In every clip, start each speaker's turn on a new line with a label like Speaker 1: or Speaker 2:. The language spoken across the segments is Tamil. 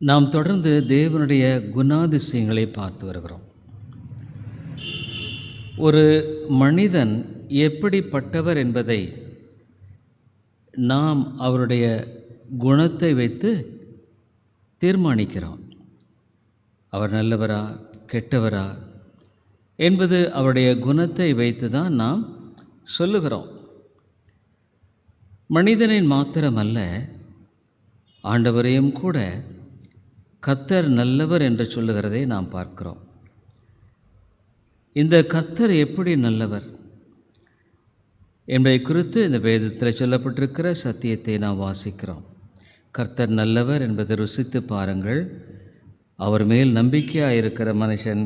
Speaker 1: நாம் தொடர்ந்து தேவனுடைய குணாதிசயங்களை பார்த்து வருகிறோம். ஒரு மனிதன் எப்படிப்பட்டவர் என்பதை நாம் அவருடைய குணத்தை வைத்து தீர்மானிக்கிறோம். அவர் நல்லவரா கெட்டவரா என்பது அவருடைய குணத்தை வைத்து தான் நாம் சொல்லுகிறோம். மனிதனின் மாத்திரமல்ல, ஆண்டவரையும் கூட கர்த்தர் நல்லவர் என்று சொல்லுகிறதை நாம் பார்க்கிறோம். இந்த கர்த்தர் எப்படி நல்லவர் என்பதை குறித்து இந்த வேதத்தில் சொல்லப்பட்டிருக்கிற சத்தியத்தை நாம் வாசிக்கிறோம். கர்த்தர் நல்லவர் என்பதை ருசித்து பாருங்கள், அவர் மேல் நம்பிக்கையாக இருக்கிற மனுஷன்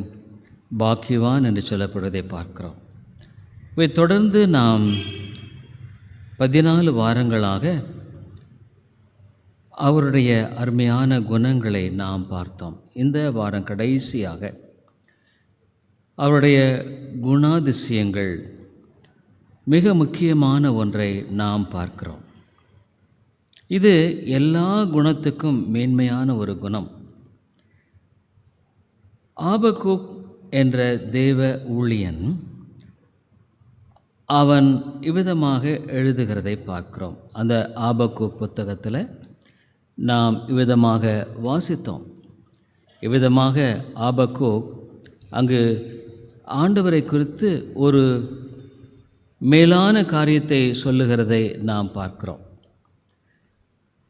Speaker 1: பாக்கியவான் என்று சொல்லப்படுவதை பார்க்கிறோம். இவை தொடர்ந்து நாம் 14 வாரங்களாக அவருடைய அருமையான குணங்களை நாம் பார்த்தோம். இந்த வாரம் கடைசியாக அவருடைய குணாதிசயங்கள் மிக முக்கியமான ஒன்றை நாம் பார்க்கிறோம். இது எல்லா குணத்துக்கும் மேன்மையான ஒரு குணம். ஆபக்கூக் என்ற தேவ ஊழியன் அவன் இவ்விதமாக எழுதுகிறதை பார்க்கிறோம். அந்த ஆபக்கூக் புத்தகத்தில் நாம் இவ்விதமாக வாசித்தோம். இவ்விதமாக ஆபக்கூக் அங்கு ஆண்டவரை குறித்து ஒரு மேலான காரியத்தை சொல்லுகிறதை நாம் பார்க்கிறோம்.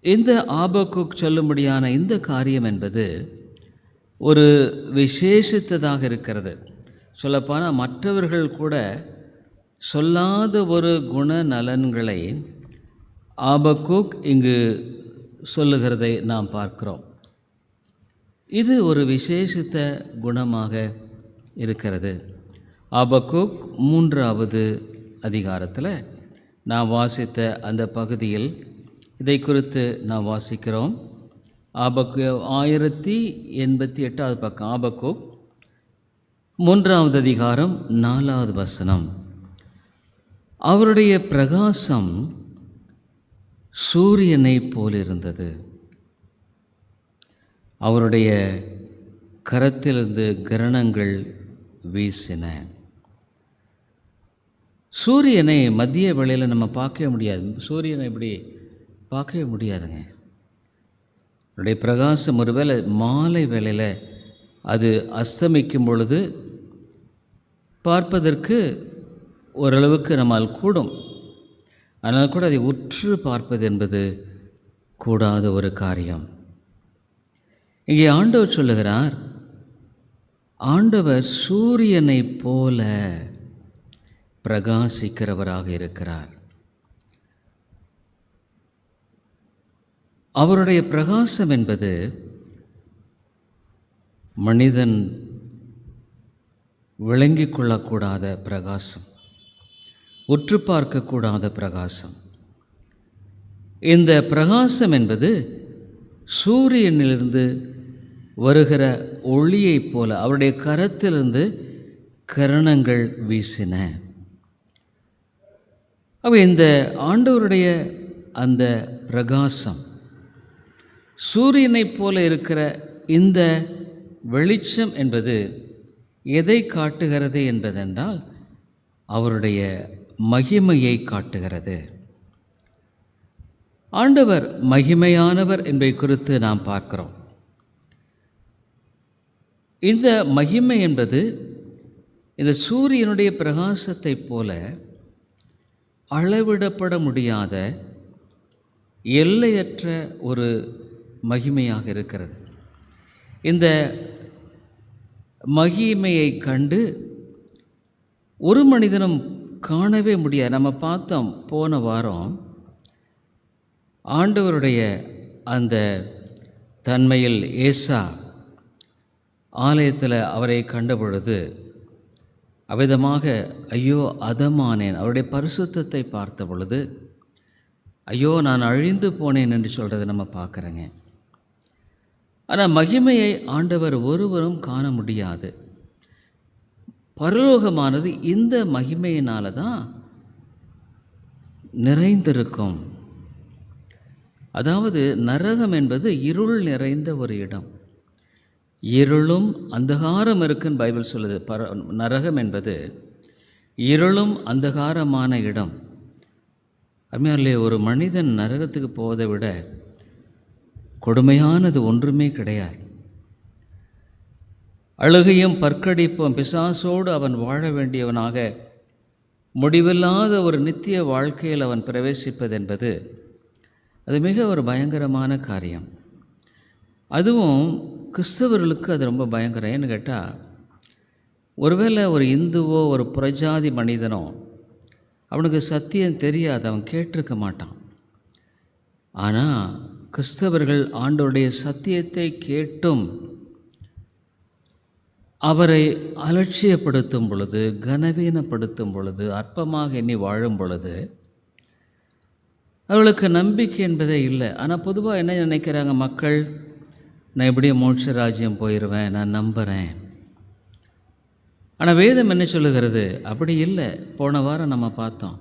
Speaker 1: இந்த ஆபக்கூக் சொல்லும்படியான இந்த காரியம் என்பது ஒரு விசேஷித்ததாக இருக்கிறது. சொல்லப்போனால் மற்றவர்கள் கூட சொல்லாத ஒரு குண நலன்களை ஆபக்கூக் இங்கு சொல்லுகிறதை நாம் பார்க்கிறோம். இது ஒரு விசேஷித்த குணமாக இருக்கிறது. ஆபக்கூக் 3வது அதிகாரத்தில் நாம் வாசித்த அந்த பகுதியில் இதை குறித்து நாம் வாசிக்கிறோம். 1088வது பக்கம், ஆபக்கூக் 3வது அதிகாரம் 4வது வசனம். அவருடைய பிரகாசம் சூரியனைப் போலிருந்தது, அவருடைய கரத்திலிருந்து கிரணங்கள் வீசின. சூரியனை மதிய வேளையில் நம்ம பார்க்கவே முடியாது. சூரியனை இப்படி பார்க்கவே முடியாதுங்க. அவருடைய பிரகாசம் ஒருவேளை மாலை வேளையில் அது அஸ்தமிக்கும் பொழுது பார்ப்பதற்கு ஓரளவுக்கு நம்மால் கூடும். ஆனால் கூட அதை உற்று பார்ப்பது என்பது கூடாத ஒரு காரியம். இங்கே ஆண்டவர் சொல்லுகிறார், ஆண்டவர் சூரியனைப் போல பிரகாசிக்கிறவராக இருக்கிறார். அவருடைய பிரகாசம் என்பது மனிதன் விளங்கிக் கொள்ளக்கூடாத பிரகாசம், உற்று பார்க்கக்கூடாத பிரகாசம். இந்த பிரகாசம் என்பது சூரியனிலிருந்து வருகிற ஒளியைப் போல அவருடைய கரத்திலிருந்து கிரணங்கள் வீசின. அப்போ இந்த ஆண்டவருடைய அந்த பிரகாசம், சூரியனைப் போல இருக்கிற இந்த வெளிச்சம் என்பது எதை காட்டுகிறது என்பதென்றால் அவருடைய மகிமையை காட்டுகிறது. ஆண்டவர் மகிமையானவர் என்பதை குறித்து நாம் பார்க்கிறோம். இந்த மகிமை என்பது இந்த சூரியனுடைய பிரகாசத்தைப் போல அளவிடப்பட முடியாத எல்லையற்ற ஒரு மகிமையாக இருக்கிறது. இந்த மகிமையை கண்டு ஒரு மனிதனும் காணவே முடியாது. நம்ம பார்த்தோம் போன வாரம் ஆண்டவருடைய அந்த தன்மையில் ஏசா ஆலயத்தில் அவரை கண்டபொழுது அவ்விதமாக ஐயோ அதமானேன், அவருடைய பரிசுத்தத்தை பார்த்த பொழுது ஐயோ நான் அழிந்து போனேன் என்று சொல்கிறத நம்ம பார்க்குறோங்க. ஆனால் மகிமையை ஆண்டவர் ஒருவரும் காண முடியாது. பரலோகமானது இந்த மகிமையினால தான் நிறைந்திருக்கும். அதாவது நரகம் என்பது இருள் நிறைந்த ஒரு இடம். இருளும் அந்தகாரம் இருக்குன்னு பைபிள் சொல்லுது. நரகம் என்பது இருளும் அந்தகாரமான இடம். அருமையானே, ஒரு மனிதன் நரகத்துக்கு போவதை விட கொடுமையானது ஒன்றுமே கிடையாது. அழுகையும் பற்கடிப்பும் பிசாசோடு அவன் வாழ வேண்டியவனாக முடிவில்லாத ஒரு நித்திய வாழ்க்கையில் அவன் பிரவேசிப்பது என்பது அது மிக ஒரு பயங்கரமான காரியம். அதுவும் கிறிஸ்தவர்களுக்கு அது ரொம்ப பயங்கரம். ஏன்னு கேட்டால், ஒருவேளை ஒரு இந்துவோ ஒரு புறஜாதி மனிதனோ அவனுக்கு சத்தியம் தெரியாது, அவன் கேட்டிருக்க மாட்டான். ஆனால் கிறிஸ்தவர்கள் ஆண்டவருடைய சத்தியத்தை கேட்டும் அவரை அலட்சியப்படுத்தும் பொழுது, கனவீனப்படுத்தும் பொழுது, அற்பமாக எண்ணி வாழும் பொழுது அவளுக்கு நம்பிக்கை என்பதே இல்லை. ஆனால் பொதுவாக என்ன நினைக்கிறாங்க மக்கள், நான் எப்படியும் மோட்ச ராஜ்யம் போயிடுவேன், நான் நம்புகிறேன். ஆனால் வேதம் என்ன சொல்லுகிறது? அப்படி இல்லை. போன வாரம் நம்ம பார்த்தோம்,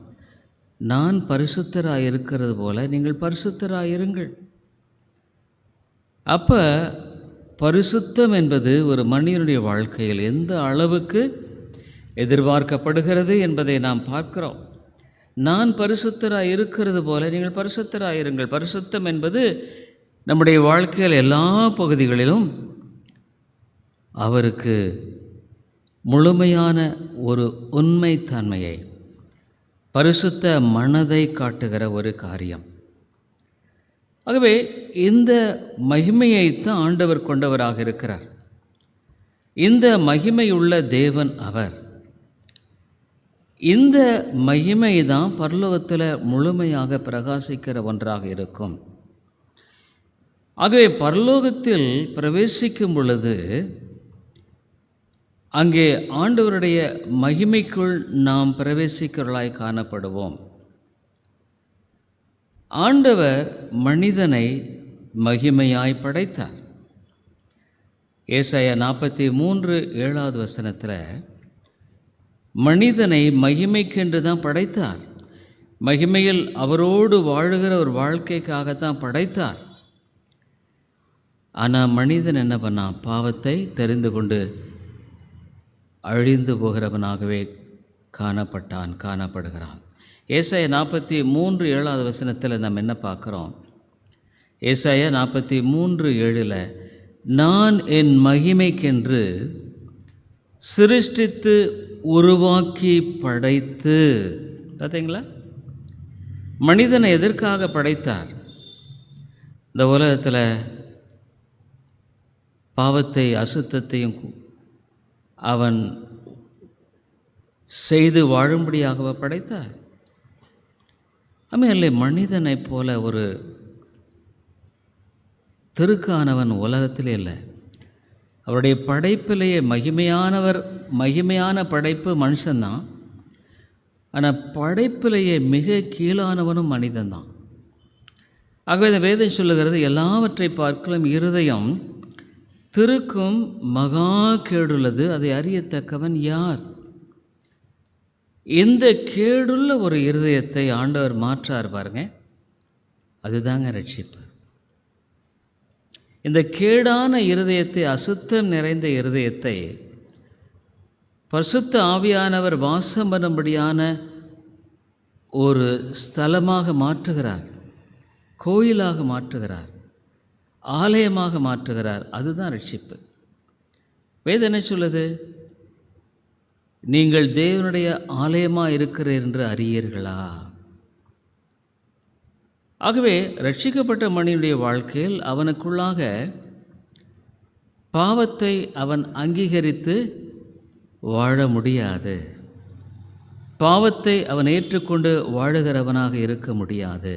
Speaker 1: நான் பரிசுத்தராக இருக்கிறது போல நீங்கள் பரிசுத்தராக இருங்கள். அப்போ பரிசுத்தம் என்பது ஒரு மனிதனுடைய வாழ்க்கையில் எந்த அளவுக்கு எதிர்பார்க்கப்படுகிறது என்பதை நாம் பார்க்கிறோம். நான் பரிசுத்தராக இருக்கிறது போல நீங்கள் பரிசுத்தராக இருங்கள். பரிசுத்தம் என்பது நம்முடைய வாழ்க்கையில் எல்லா பகுதிகளிலும் அவருக்கு முழுமையான ஒரு உண்மைத்தன்மையை, பரிசுத்த மனதை காட்டுகிற ஒரு காரியம். ஆகவே இந்த மகிமையைத்தான் ஆண்டவர் கொண்டவராக இருக்கிறார். இந்த மகிமையுள்ள தேவன் அவர். இந்த மகிமை தான் பரலோகத்தில் முழுமையாக பிரகாசிக்கிற ஒன்றாக இருக்கும். ஆகவே பரலோகத்தில் பிரவேசிக்கும் பொழுது அங்கே ஆண்டவருடைய மகிமைக்குள் நாம் பிரவேசிக்கிறவர்களாய் காணப்படுவோம். ஆண்டவர் மனிதனை மகிமையாய் படைத்தார். ஏசாயா 43:7 மனிதனை மகிமைக்கென்று தான் படைத்தார். மகிமையில் அவரோடு வாழுகிற ஒரு வாழ்க்கைக்காகத்தான் படைத்தார். ஆனால் மனிதன் என்ன பண்ணான்? பாவத்தை தெரிந்து கொண்டு அழிந்து போகிறவனாகவே காணப்படுகிறான். ஏசாயா 43:7 நம்ம என்ன பார்க்குறோம்? ஏசாயா 43:7 நான் என் மகிமைக்கென்று சிருஷ்டித்து உருவாக்கி படைத்து. பார்த்தீங்களா? மனிதனை எதற்காக படைத்தார்? இந்த உலகத்தில் பாவத்தை அசுத்தத்தையும் அவன் செய்து வாழும்படியாக படைத்தார். ஆமாம், மனிதனைப் போல ஒரு திருக்கானவன் உலகத்திலே இல்லை. அவருடைய படைப்பிலேயே மகிமையான படைப்பு மனுஷன்தான். ஆனால் படைப்பிலேயே மிக கீழானவனும் மனிதன்தான். ஆகவே இந்த வேதம் சொல்லுகிறது, எல்லாவற்றை பார்க்கலும் இருதயம் திருக்கும் மகா கேடுள்ளது, அதை அறியத்தக்கவன் யார்? இந்த கேடுள்ள ஒரு இருதயத்தை ஆண்டவர் மாற்றார் பாருங்க. அதுதாங்க ரட்சிப்பு. இந்த கேடான இருதயத்தை, அசுத்தம் நிறைந்த இருதயத்தை பரிசுத்த ஆவியானவர் வாசம் பண்ணும்படியான ஒரு ஸ்தலமாக மாற்றுகிறார், கோயிலாக மாற்றுகிறார், ஆலயமாக மாற்றுகிறார். அதுதான் ரட்சிப்பு. வேதம் என்ன சொல்லுது? நீங்கள் தேவனுடைய ஆலயமாக இருக்கிறீர் என்று அறியீர்களா? ஆகவே ரட்சிக்கப்பட்ட மனிதனுடைய வாழ்க்கையில் அவனுக்குள்ளாக பாவத்தை அவன் அங்கீகரித்து வாழ முடியாது. பாவத்தை அவன் ஏற்றுக்கொண்டு வாழுகிறவனாக இருக்க முடியாது.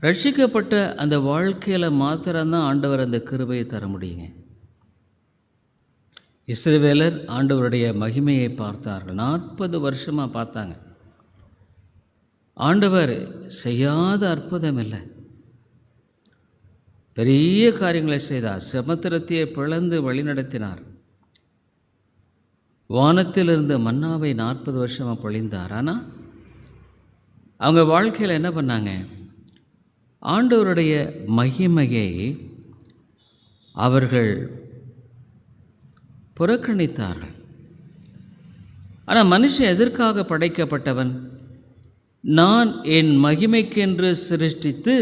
Speaker 1: ரட்சிக்கப்பட்ட அந்த வாழ்க்கையில் மாத்திரம்தான் ஆண்டவர் அந்த கிருபையை தர முடியுங்க. இஸ்ரவேலர் ஆண்டவருடைய மகிமையை பார்த்தார்கள். 40 வருஷமாக பார்த்தாங்க. ஆண்டவர் செய்யாத அற்புதம் இல்லை. பெரிய காரியங்களை செய்தார். சமுத்திரத்தையே பிளந்து வழிநடத்தினார். வானத்திலிருந்து மன்னாவை 40 வருஷமாக பொழிந்தார். ஆனால் அவங்க வாழ்க்கையில் என்ன பண்ணாங்க? ஆண்டவருடைய மகிமையை அவர்கள் புறக்கணித்தார்கள். ஆனால் மனுஷன் எதற்காக படைக்கப்பட்டவன்? நான் என் மகிமைக்கென்று சிருஷ்டித்து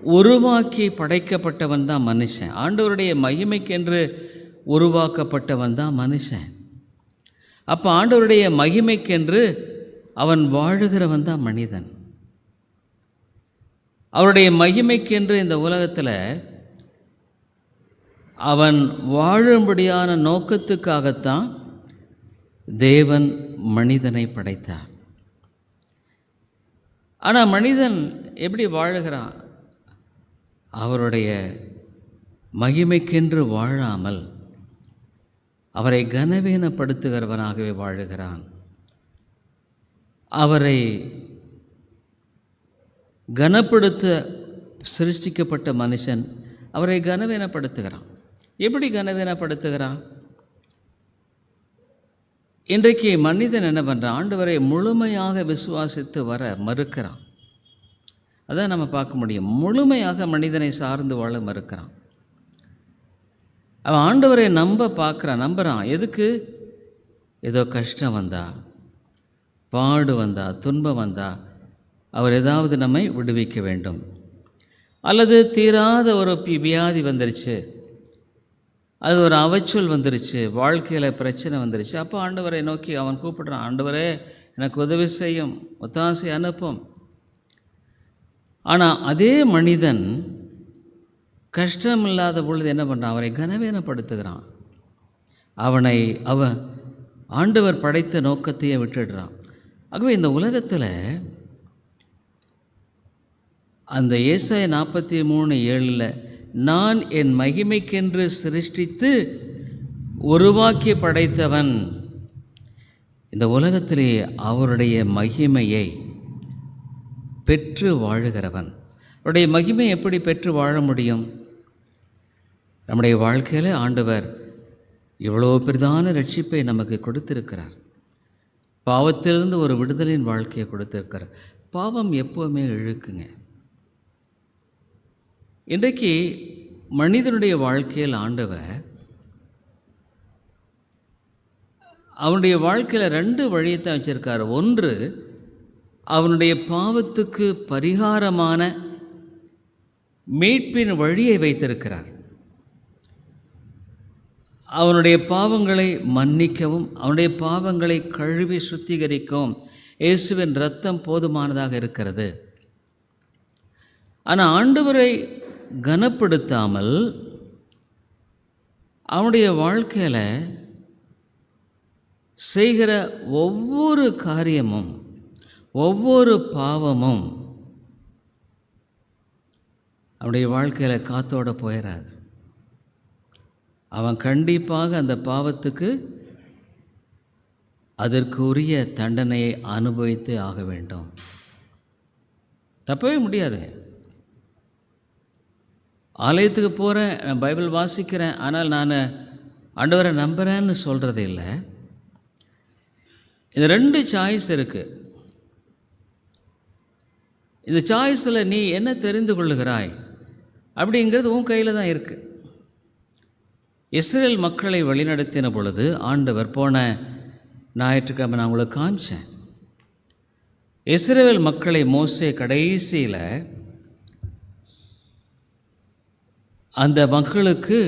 Speaker 1: உருவாக்கி படைக்கப்பட்டவன் தான் மனுஷன். ஆண்டவருடைய மகிமைக்கென்று உருவாக்கப்பட்டவன் தான் மனுஷன். அப்போ ஆண்டவருடைய மகிமைக்கென்று அவன் வாழுகிறவன் தான் மனிதன். அவருடைய மகிமைக்கென்று இந்த உலகத்தில் அவன் வாழும்படியான நோக்கத்துக்காகத்தான் தேவன் மனிதனை படைத்தார். ஆனால் மனிதன் எப்படி வாழுகிறான்? அவருடைய மகிமைக்கென்று வாழாமல் அவரை கனவீனப்படுத்துகிறவனாகவே வாழுகிறான். அவரை கனப்படுத்த சிருஷ்டிக்கப்பட்ட மனுஷன் அவரை கனவீனப்படுத்துகிறான். எப்படி கனவீனப்படுத்துகிறான்? இன்றைக்கு மனிதன் என்ன பண்ணுறான்? ஆண்டவரை முழுமையாக விசுவாசித்து வர மறுக்கிறான். அதான் நம்ம பார்க்க முடியும். முழுமையாக மனிதனை சார்ந்து வாழ மறுக்கிறான். அவன் ஆண்டவரை நம்புகிறான். எதுக்கு? ஏதோ கஷ்டம் வந்தா, பாடு வந்தா, துன்பம் வந்தா அவர் ஏதாவது நம்மை விடுவிக்க வேண்டும். அல்லது தீராத ஒரு வியாதி வந்துருச்சு, அது ஒரு அவச்சொல் வந்துருச்சு, வாழ்க்கையில் பிரச்சனை வந்துருச்சு. அப்போ ஆண்டவரை நோக்கி அவன் கூப்பிடுறான், ஆண்டவரே எனக்கு உதவி செய்யும், ஒத்தாசை அனுப்பும். ஆனால் அதே மனிதன் கஷ்டம் இல்லாத பொழுது என்ன பண்ணுறான்? அவரை கனவீனப்படுத்துகிறான். அவன் ஆண்டவர் படைத்த நோக்கத்தையே விட்டுடுறான். ஆகவே இந்த உலகத்தில் அந்த ஏசாயா 43:7 நான் என் மகிமைக்கென்று சிருஷ்டித்து உருவாக்கி படைத்தவன். இந்த உலகத்திலே அவருடைய மகிமையை பெற்று வாழுகிறவன். அவருடைய மகிமை எப்படி பெற்று வாழ முடியும்? நம்முடைய வாழ்க்கையில் ஆண்டவர் இவ்வளோ பெரிதான ரட்சிப்பை நமக்கு கொடுத்திருக்கிறார். பாவத்திலிருந்து ஒரு விடுதலின் வாழ்க்கையை கொடுத்திருக்கிறார். பாவம் எப்போவுமே இழுக்குங்க. இன்றைக்கு மனிதனுடைய வாழ்க்கையில் ஆண்டவர் அவனுடைய வாழ்க்கையில் 2 வழியைத்தான் வச்சுருக்கார். ஒன்று, அவனுடைய பாவத்துக்கு பரிகாரமான மீட்பின் வழியை வைத்திருக்கிறார். அவனுடைய பாவங்களை மன்னிக்கவும் அவனுடைய பாவங்களை கழுவி சுத்திகரிக்கவும் இயேசுவின் இரத்தம் போதுமானதாக இருக்கிறது. ஆனால் ஆண்டவரை கனப்படுத்தாமல் அவனுடைய வாழ்க்கையில் செய்கிற ஒவ்வொரு காரியமும் ஒவ்வொரு பாவமும் அவனுடைய வாழ்க்கையில் காத்தோட போயிடாது. அவன் கண்டிப்பாக அந்த பாவத்துக்கு அதற்கு உரிய தண்டனையை அனுபவித்து ஆக வேண்டும். தப்பவே முடியாதுங்க. ஆலயத்துக்கு போகிறேன், நான் பைபிள் வாசிக்கிறேன், ஆனால் நான் ஆண்டவரை நம்புகிறேன்னு சொல்கிறது இல்லை. இந்த 2 சாய்ஸ் இருக்குது. இந்த சாய்ஸில் நீ என்ன தெரிந்து கொள்ளுகிறாய் அப்படிங்கிறது உன் கையில் தான் இருக்குது. இஸ்ரேல் மக்களை வழிநடத்தின பொழுது ஆண்டவர் போன ஞாயிற்றுக்கிழமை நான் உங்களுக்கு காமிச்சேன். இஸ்ரேல் மக்களை மோசே கடைசியில் அந்த மக்களுக்கு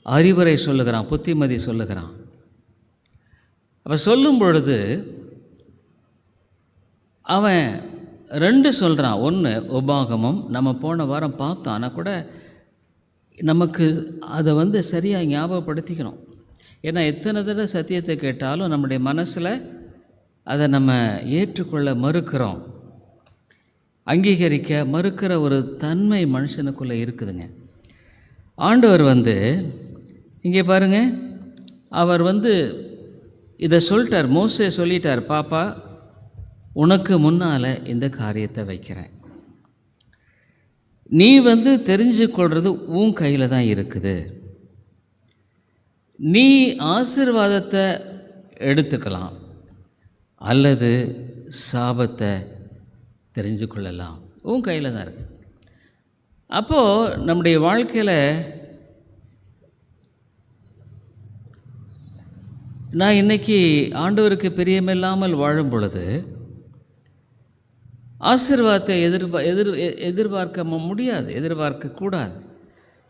Speaker 1: அறிவுரை சொல்லுகிறான், புத்திமதி சொல்லுகிறான். அப்போ சொல்லும் பொழுது அவன் 2 சொல்கிறான். ஒன்று உபாகமம், நம்ம போன வாரம் பார்த்தோம், ஆனால் கூட நமக்கு அதை சரியாக ஞாபகப்படுத்திக்கணும். ஏன்னா எத்தனை தடவை சத்தியத்தை கேட்டாலும் நம்முடைய மனசில் அதை நம்ம ஏற்றுக்கொள்ள மறுக்கிறோம், அங்கீகரிக்க மறுக்கிற ஒரு தன்மை மனுஷனுக்குள்ளே இருக்குதுங்க. ஆண்டவர் இங்கே பாருங்கள், அவர் இதை சொல்லிட்டார். மோசே சொல்லிட்டார், பாப்பா உனக்கு முன்னால் இந்த காரியத்தை வைக்கிறேன், நீ தெரிஞ்சு கொள்வது உன் கையில் தான் இருக்குது. நீ ஆசீர்வாதத்தை எடுத்துக்கலாம் அல்லது சாபத்தை தெரிஞ்சு கொள்ளலாம். உன் கையில் தான் இருக்குது. அப்போது நம்முடைய வாழ்க்கையில் நான் இன்றைக்கி ஆண்டவருக்கு பிரியமில்லாமல் வாழும் பொழுது ஆசீர்வாதத்தை எதிர்பார்க்க முடியாது, எதிர்பார்க்கக்கூடாது.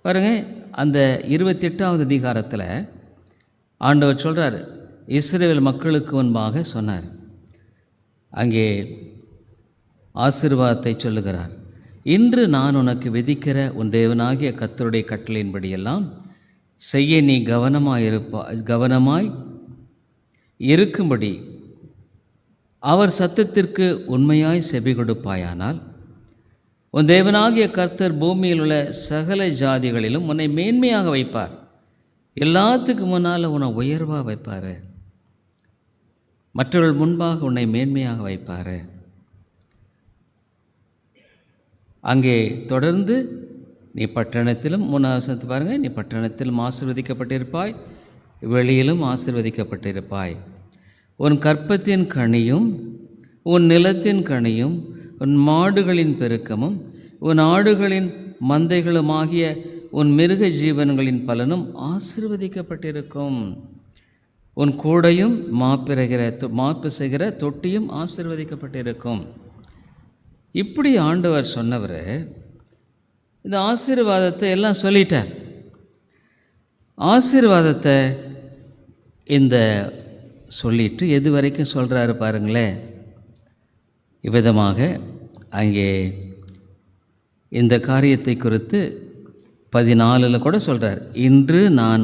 Speaker 1: பாருங்கள், அந்த 28வது அதிகாரத்தில் ஆண்டவர் சொல்கிறார், இஸ்ரவேல் மக்களுக்கு முன்பாக சொன்னார். அங்கே ஆசீர்வாதத்தை சொல்லுகிறார். இன்று நான் உனக்கு விதிக்கிற உன் தேவனாகிய கர்த்தருடைய கட்டளையின்படியெல்லாம் செய்ய நீ கவனமாய் இருக்கும்படி அவர் சத்தத்திற்கு உண்மையாய் செவி கொடுப்பாயானால் உன் தேவனாகிய கர்த்தர் பூமியில் உள்ள சகல ஜாதிகளிலும் உன்னை மேன்மையாக வைப்பார். எல்லாத்துக்கு முன்னால் உன்னை உயர்வாக வைப்பார். மற்றவர்கள் முன்பாக உன்னை மேன்மையாக வைப்பார். அங்கே தொடர்ந்து நீ பட்டணத்திலும், 3வது வசனத்தை பாருங்கள், நீ பட்டணத்திலும் ஆசீர்வதிக்கப்பட்டிருப்பாய், வெளியிலும் ஆசீர்வதிக்கப்பட்டிருப்பாய். உன் கற்பத்தின் கனியும் உன் நிலத்தின் கனியும் உன் மாடுகளின் பெருக்கமும் உன் ஆடுகளின் மந்தைகளுமாகிய உன் மிருக ஜீவன்களின் பலனும் ஆசீர்வதிக்கப்பட்டிருக்கும். உன் கூடையும் மாப்பு செய்கிற தொட்டியும் ஆசீர்வதிக்கப்பட்டிருக்கும். இப்படி ஆண்டவர் சொன்னவர் இந்த ஆசீர்வாதத்தை எல்லாம் சொல்லிட்டார். ஆசீர்வாதத்தை இந்த சொல்லிட்டு எது வரைக்கும் சொல்கிறாரு பாருங்களேன். இவ்விதமாக அங்கே இந்த காரியத்தை குறித்து 14 கூட சொல்கிறார். இன்று நான்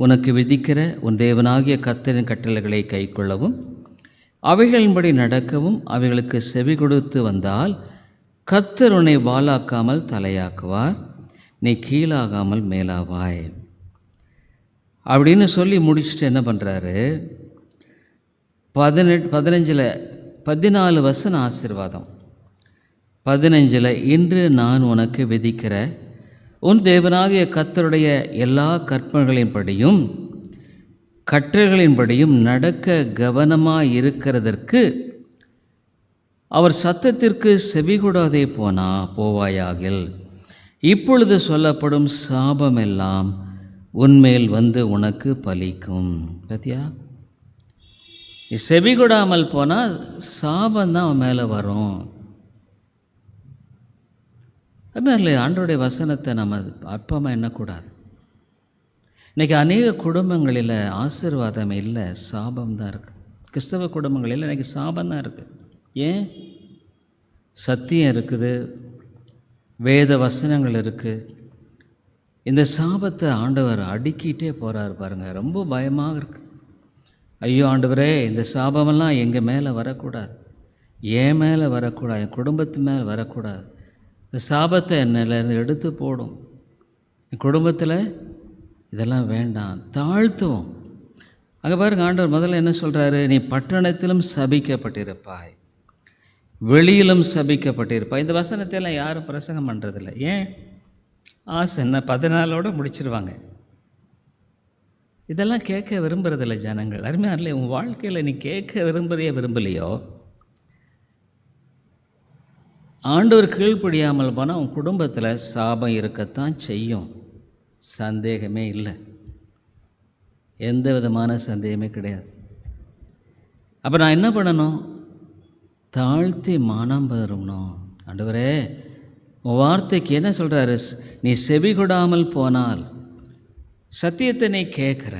Speaker 1: உனக்கு விதிக்கிற உன் தேவனாகிய கர்த்தரின் கட்டளைகளை கைக்கொள்ளவும் அவைகளின்படி நடக்கவும் அவைகளுக்கு செவி கொடுத்து வந்தால் கர்த்தர் உன்னை வாலாக்காமல் தலையாக்குவார், நீ கீழாகாமல் மேலாவாய் அப்படின்னு சொல்லி முடிச்சுட்டு என்ன பண்ணுறாரு, 14 வசன ஆசீர்வாதம். 15 இன்று நான் உனக்கு விதிக்கிற உன் தேவனாகிய கர்த்தருடைய எல்லா கற்பனைகளின்படியும் கட்டளைகளின்படியும் நடக்க கவனமாக இருக்கிறதற்கு அவர் சத்தத்திற்கு செவிகொடாதே போவாயாகில் இப்பொழுது சொல்லப்படும் சாபமெல்லாம் உன்மேல் வந்து உனக்கு பலிக்கும். பார்த்தியா, நீ செவிகொடாமல் போனால் சாபந்தான் அவன் மேலே வரும். அதுமாதிரி ஆண்டவருடைய வசனத்தை நம்ம அற்பமாக எண்ணக்கூடாது. இன்றைக்கி அநேக குடும்பங்களில் ஆசீர்வாதம் இல்லை, சாபம் தான் இருக்குது. கிறிஸ்தவ குடும்பங்களில் இன்றைக்கி சாபம் தான் இருக்குது. ஏன்? சத்தியம் இருக்குது, வேத வசனங்கள் இருக்குது. இந்த சாபத்தை ஆண்டவர் அடுக்கிட்டே போகிறார் பாருங்கள். ரொம்ப பயமாக இருக்குது. ஐயோ ஆண்டவரே, இந்த சாபமெல்லாம் எங்கள் மேலே வரக்கூடாது, என் மேலே வரக்கூடாது, என் குடும்பத்து மேலே வரக்கூடாது. இந்த சாபத்தை என்னிலேருந்து எடுத்து போடும். என் குடும்பத்தில் இதெல்லாம் வேண்டாம், தாழ்த்துவோம். அங்கே பாருங்கள், ஆண்டவர் முதல்ல என்ன சொல்கிறாரு, நீ பட்டணத்திலும் சபிக்கப்பட்டிருப்பாய், வெளியிலும் சபிக்கப்பட்டிருப்பாய். இந்த வசனத்தையெல்லாம் யாரும் பிரசங்கம் பண்ணுறதில்ல. ஏன்? ஆசை என்ன, 14 முடிச்சிருவாங்க. இதெல்லாம் கேட்க விரும்புகிறதில்ல ஜனங்கள். அருமையாக இல்லை, உன் வாழ்க்கையில் நீ கேட்க விரும்பலையோ, ஆண்டவர் கீழ்ப்படியாமல் போனால் உன் குடும்பத்தில் சாபம் இருக்கத்தான் செய்யும். சந்தேகமே இல்லை, எந்த விதமான சந்தேகமே கிடையாது. அப்போ நான் என்ன பண்ணணும்? தாழ்த்தி மனம் பெறணும். ஆண்டவரே, உன் வார்த்தைக்கு என்ன சொல்கிறாரு, நீ செவி கொடாமல் போனால், சத்தியத்தை நீ கேட்குற,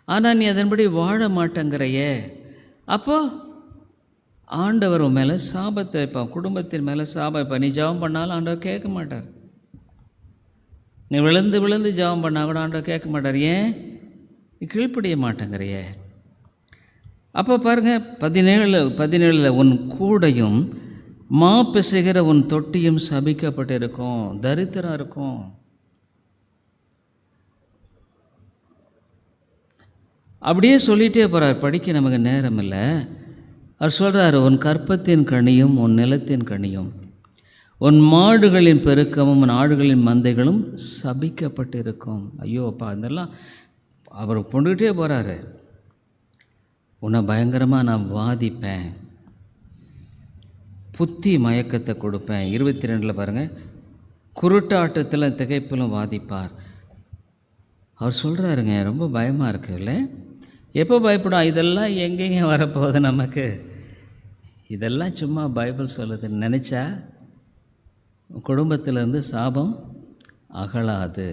Speaker 1: ஆனால் நீ அதன்படி வாழ மாட்டேங்கிறையே, அப்போ ஆண்டவர் உன் மேலே சாபத்தை வைப்பான், குடும்பத்தின் மேலே சாபம் வைப்பான். நீ ஜெபம் பண்ணாலும் ஆண்டவர் கேட்க மாட்டார். நீ விழுந்து ஜெபம் பண்ணால் கூட ஆண்டவர் கேட்க மாட்டார். ஏன்? நீ கீழ்ப்படிய மாட்டேங்கிறையே. அப்போ பாருங்கள், 17 உன் கூடையும் மாப்பிசைகிற உன் தொட்டியும் சபிக்கப்பட்டு இருக்கும், தரித்திரம் இருக்கும். அப்படியே சொல்லிகிட்டே போகிறார். படிக்க நமக்கு நேரம் இல்லை. அவர் சொல்கிறார், உன் கற்பத்தின் கனியும் உன் நிலத்தின் கனியும் உன் மாடுகளின் பெருக்கமும் உன் ஆடுகளின் மந்தைகளும் சபிக்கப்பட்டிருக்கும். ஐயோ அப்பா, இதெல்லாம் அவர் கொண்டுகிட்டே போகிறாரு. உன்னை பயங்கரமாக நான் வாதிப்பேன், புத்தி மயக்கத்தை கொடுப்பேன். 22 பாருங்கள், குருட்டாட்டத்தில் திகைப்பிலும் வாதிப்பார். அவர் சொல்கிறாருங்க, ரொம்ப பயமாக இருக்குல்ல. எப்போ பயப்படும்? இதெல்லாம் எங்கெங்க வரப்போகுது நமக்கு? இதெல்லாம் சும்மா பைபிள் சொல்லுதுன்னு நினச்சா குடும்பத்திலேருந்து சாபம் அகலாது.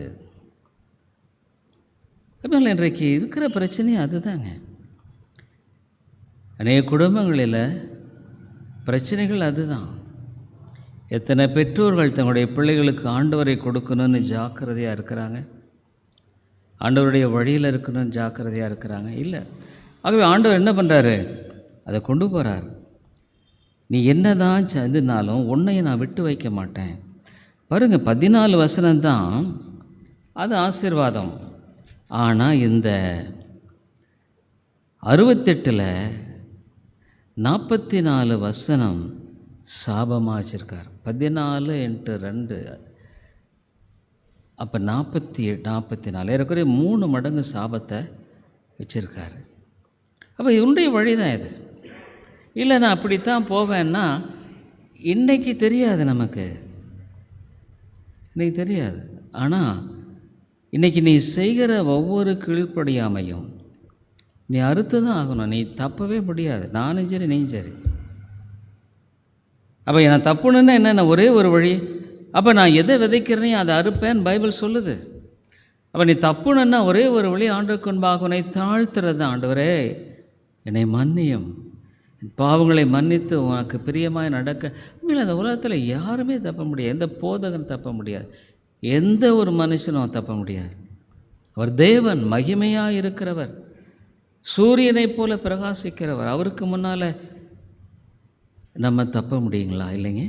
Speaker 1: அதனால் இன்றைக்கு இருக்கிற பிரச்சனையும் அதுதாங்க. அநேக குடும்பங்களில் பிரச்சனைகள் அதுதான். எத்தனை பெற்றோர்கள் தங்களுடைய பிள்ளைகளுக்கு ஆண்டவரை கொடுக்கணும்னு ஜாக்கிரதையாக இருக்கிறாங்க, ஆண்டவருடைய வழியில் இருக்கணும்னு ஜாக்கிரதையாக இருக்கிறாங்க. இல்லை, ஆகவே ஆண்டவர் என்ன பண்ணுறாரு? அதை கொண்டு போகிறார். நீ என்ன தான் இதுனாலும் உன்னையை நான் விட்டு வைக்க மாட்டேன். பாருங்கள், 14 வசனம்தான் அது ஆசீர்வாதம். ஆனால் இந்த 68 44 வசனம் சாபமாக வச்சுருக்கார். 14 × 2 அப்போ 44 ஏறக்குறைய 3 மடங்கு சாபத்தை வச்சுருக்காரு. அப்போ இவனுடைய வழி தான் இது. இல்லை நான் அப்படித்தான் போவேன்னா இன்றைக்கி தெரியாது, நமக்கு இன்றைக்கி தெரியாது. ஆனால் இன்றைக்கி நீ செய்கிற ஒவ்வொரு கீழ்ப்படியாமையும் நீ அறுத்து தான் ஆகணும். நீ தப்பவே முடியாது. நானும் சரி, நீயும் சரி. அப்போ நான் தப்புணுன்னா என்ன? ஒரே ஒரு வழி. அப்போ நான் எதை விதைக்கிறேனே அதை அறுப்பேன்னு பைபிள் சொல்லுது. அப்போ நீ தப்புணுன்னா ஒரே ஒரு வழி, ஆண்டவருக்கு முன்பாக உன்னை தாழ்த்துறது. ஆண்டவரே என்னை மன்னியும், பாவங்களை மன்னித்து உனக்கு பிரியமாய் நடக்க. உண்மையில் அந்த உலகத்தில் யாருமே தப்ப முடியாது. எந்த போதகன் தப்ப முடியாது, எந்த ஒரு மனுஷனும் தப்ப முடியாது. அவர் தேவன், மகிமையாக இருக்கிறவர், சூரியனைப் போல பிரகாசிக்கிறவர். அவருக்கு முன்னால் நம்ம தப்ப முடியுங்களா? இல்லைங்க.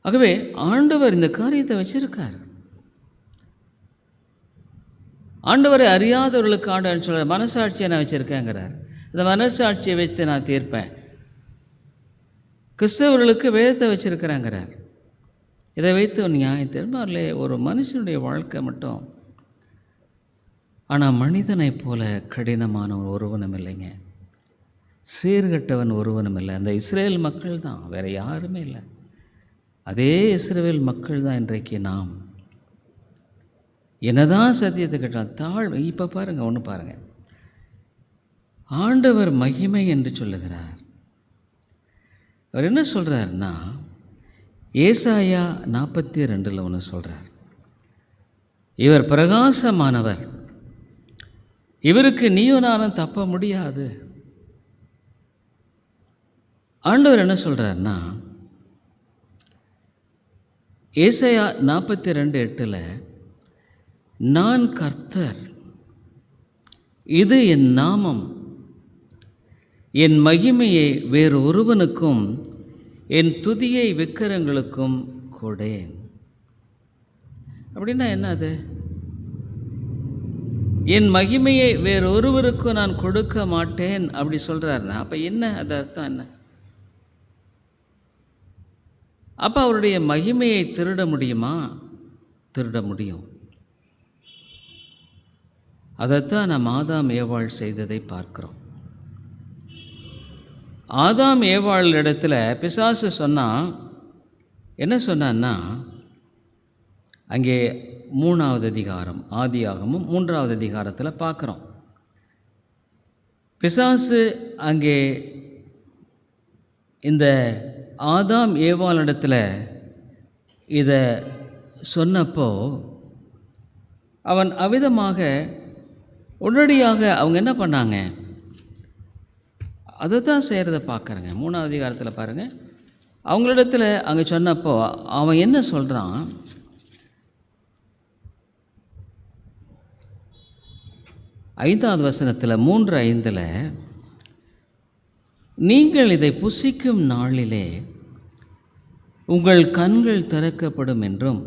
Speaker 1: ஆகவே ஆண்டவர் இந்த காரியத்தை வச்சிருக்கார். ஆண்டவரை அறியாதவர்களுக்கு ஆண்டவன் சொல்ற மனசாட்சியை நான் வச்சுருக்கேங்கிறார். இந்த மனசாட்சியை வைத்து நான் தீர்ப்பேன். கிறிஸ்தவர்களுக்கு வேதத்தை வச்சுருக்கிறேங்கிறார். இதை வைத்து நியாயம் தீர்ப்பார்லே. ஒரு மனுஷனுடைய வாழ்க்கை மட்டும். ஆனால் மனிதனைப் போல கடினமானவன் ஒருவனும் இல்லைங்க, சீர்கட்டவன் ஒருவனும் இல்லை. அந்த இஸ்ரேல் மக்கள் தான், வேறு யாருமே இல்லை. அதே இஸ்ரேல் மக்கள் தான் இன்றைக்கு நாம். என்னதான் சத்தியத்தை கேட்டால் தாழ்வு. இப்போ பாருங்கள், ஒன்று பாருங்கள், ஆண்டவர் மகிமை என்று சொல்லுகிறார். அவர் என்ன சொல்கிறார்னா, ஏசாயா 42 ஒன்று சொல்கிறார். இவர் பிரகாசமானவர், இவருக்கு நீயும் நானும் தப்ப முடியாது. ஆண்டவர் என்ன சொல்கிறார்னா, ஏசாயா 42:8 நான் கர்த்தர், இது என் நாமம், என் மகிமையை வேறு ஒருவனுக்கும் என் துதியை விக்கிரங்களுக்கும் கொடேன். அப்படின்னா என்ன? அது என் மகிமையை வேறு ஒருவருக்கும் நான் கொடுக்க மாட்டேன் அப்படி சொல்கிறாருன்னா அப்போ என்ன அது அர்த்தம்? என்ன? அப்போ அவருடைய மகிமையை திருட முடியுமா? திருட முடியும். அதைத்தான் நாம் ஆதாம் ஏவாள் செய்ததை பார்க்கிறோம். ஆதாம் ஏவாள் இடத்துல பிசாசு சொன்னான். என்ன சொன்னான்னா, அங்கே 3வது அதிகாரம், ஆதியாகமும் 3வது அதிகாரத்தில் பார்க்குறோம். பிசாசு அங்கே இந்த ஆதாம் ஏவாள் இடத்துல இதை சொன்னப்போ அவன் அவ்விதமாக உடனடியாக அவங்க என்ன பண்ணாங்க? அதை தான் செய்கிறத பார்க்குறேங்க. 3வது அதிகாரத்தில் பாருங்கள், அவங்களிடத்தில் அங்கே சொன்னப்போ அவன் என்ன சொல்கிறான்? 5வது வசனத்தில் 3:5 நீங்கள் இதை புசிக்கும் நாளிலே உங்கள் கண்கள் திறக்கப்படும் என்றும்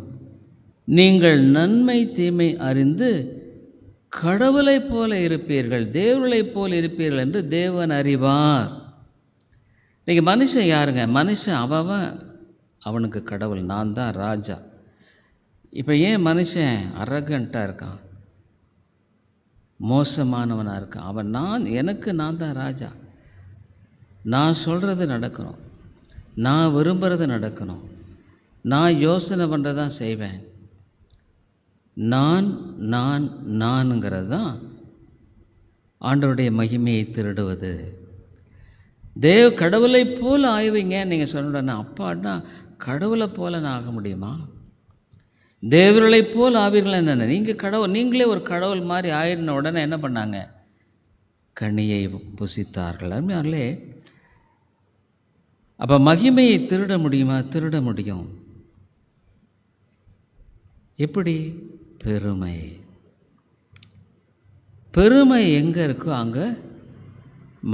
Speaker 1: நீங்கள் நன்மை தீமை அறிந்து கடவுளைப் போல இருப்பீர்கள், தேவர்களைப் போல் இருப்பீர்கள் என்று தேவன் அறிவார். இன்றைக்கி மனுஷன் யாருங்க? மனுஷன் அவனுக்கு கடவுள். நான் தான் ராஜா. இப்போ ஏன் மனுஷன் அரகண்ட்டாக இருக்கான், மோசமானவனாக இருக்கான்? அவன் நான் தான் ராஜா, நான் சொல்கிறது நடக்கணும். நான் விரும்புகிறது நடக்கணும், நான் யோசனை பண்ணுறதான் செய்வேன். நான்ங்கிறது தான் ஆண்டவருடைய மகிமையை திருடுவது. கடவுளை போல் ஆய்வீங்க நீங்கள் சொன்ன அப்பான்னா கடவுளை போல நான் ஆக முடியுமா? தேவர்களை போல் ஆவீர்கள் என்ன? நீங்களே ஒரு கடவுள் மாதிரி ஆயின உடனே என்ன பண்ணாங்க? கனியை புசித்தார்கள். அதனாலே அப்போ மகிமையை திருட முடியுமா? திருட முடியும். எப்படி? பெருமை எங்கே இருக்கோ அங்கே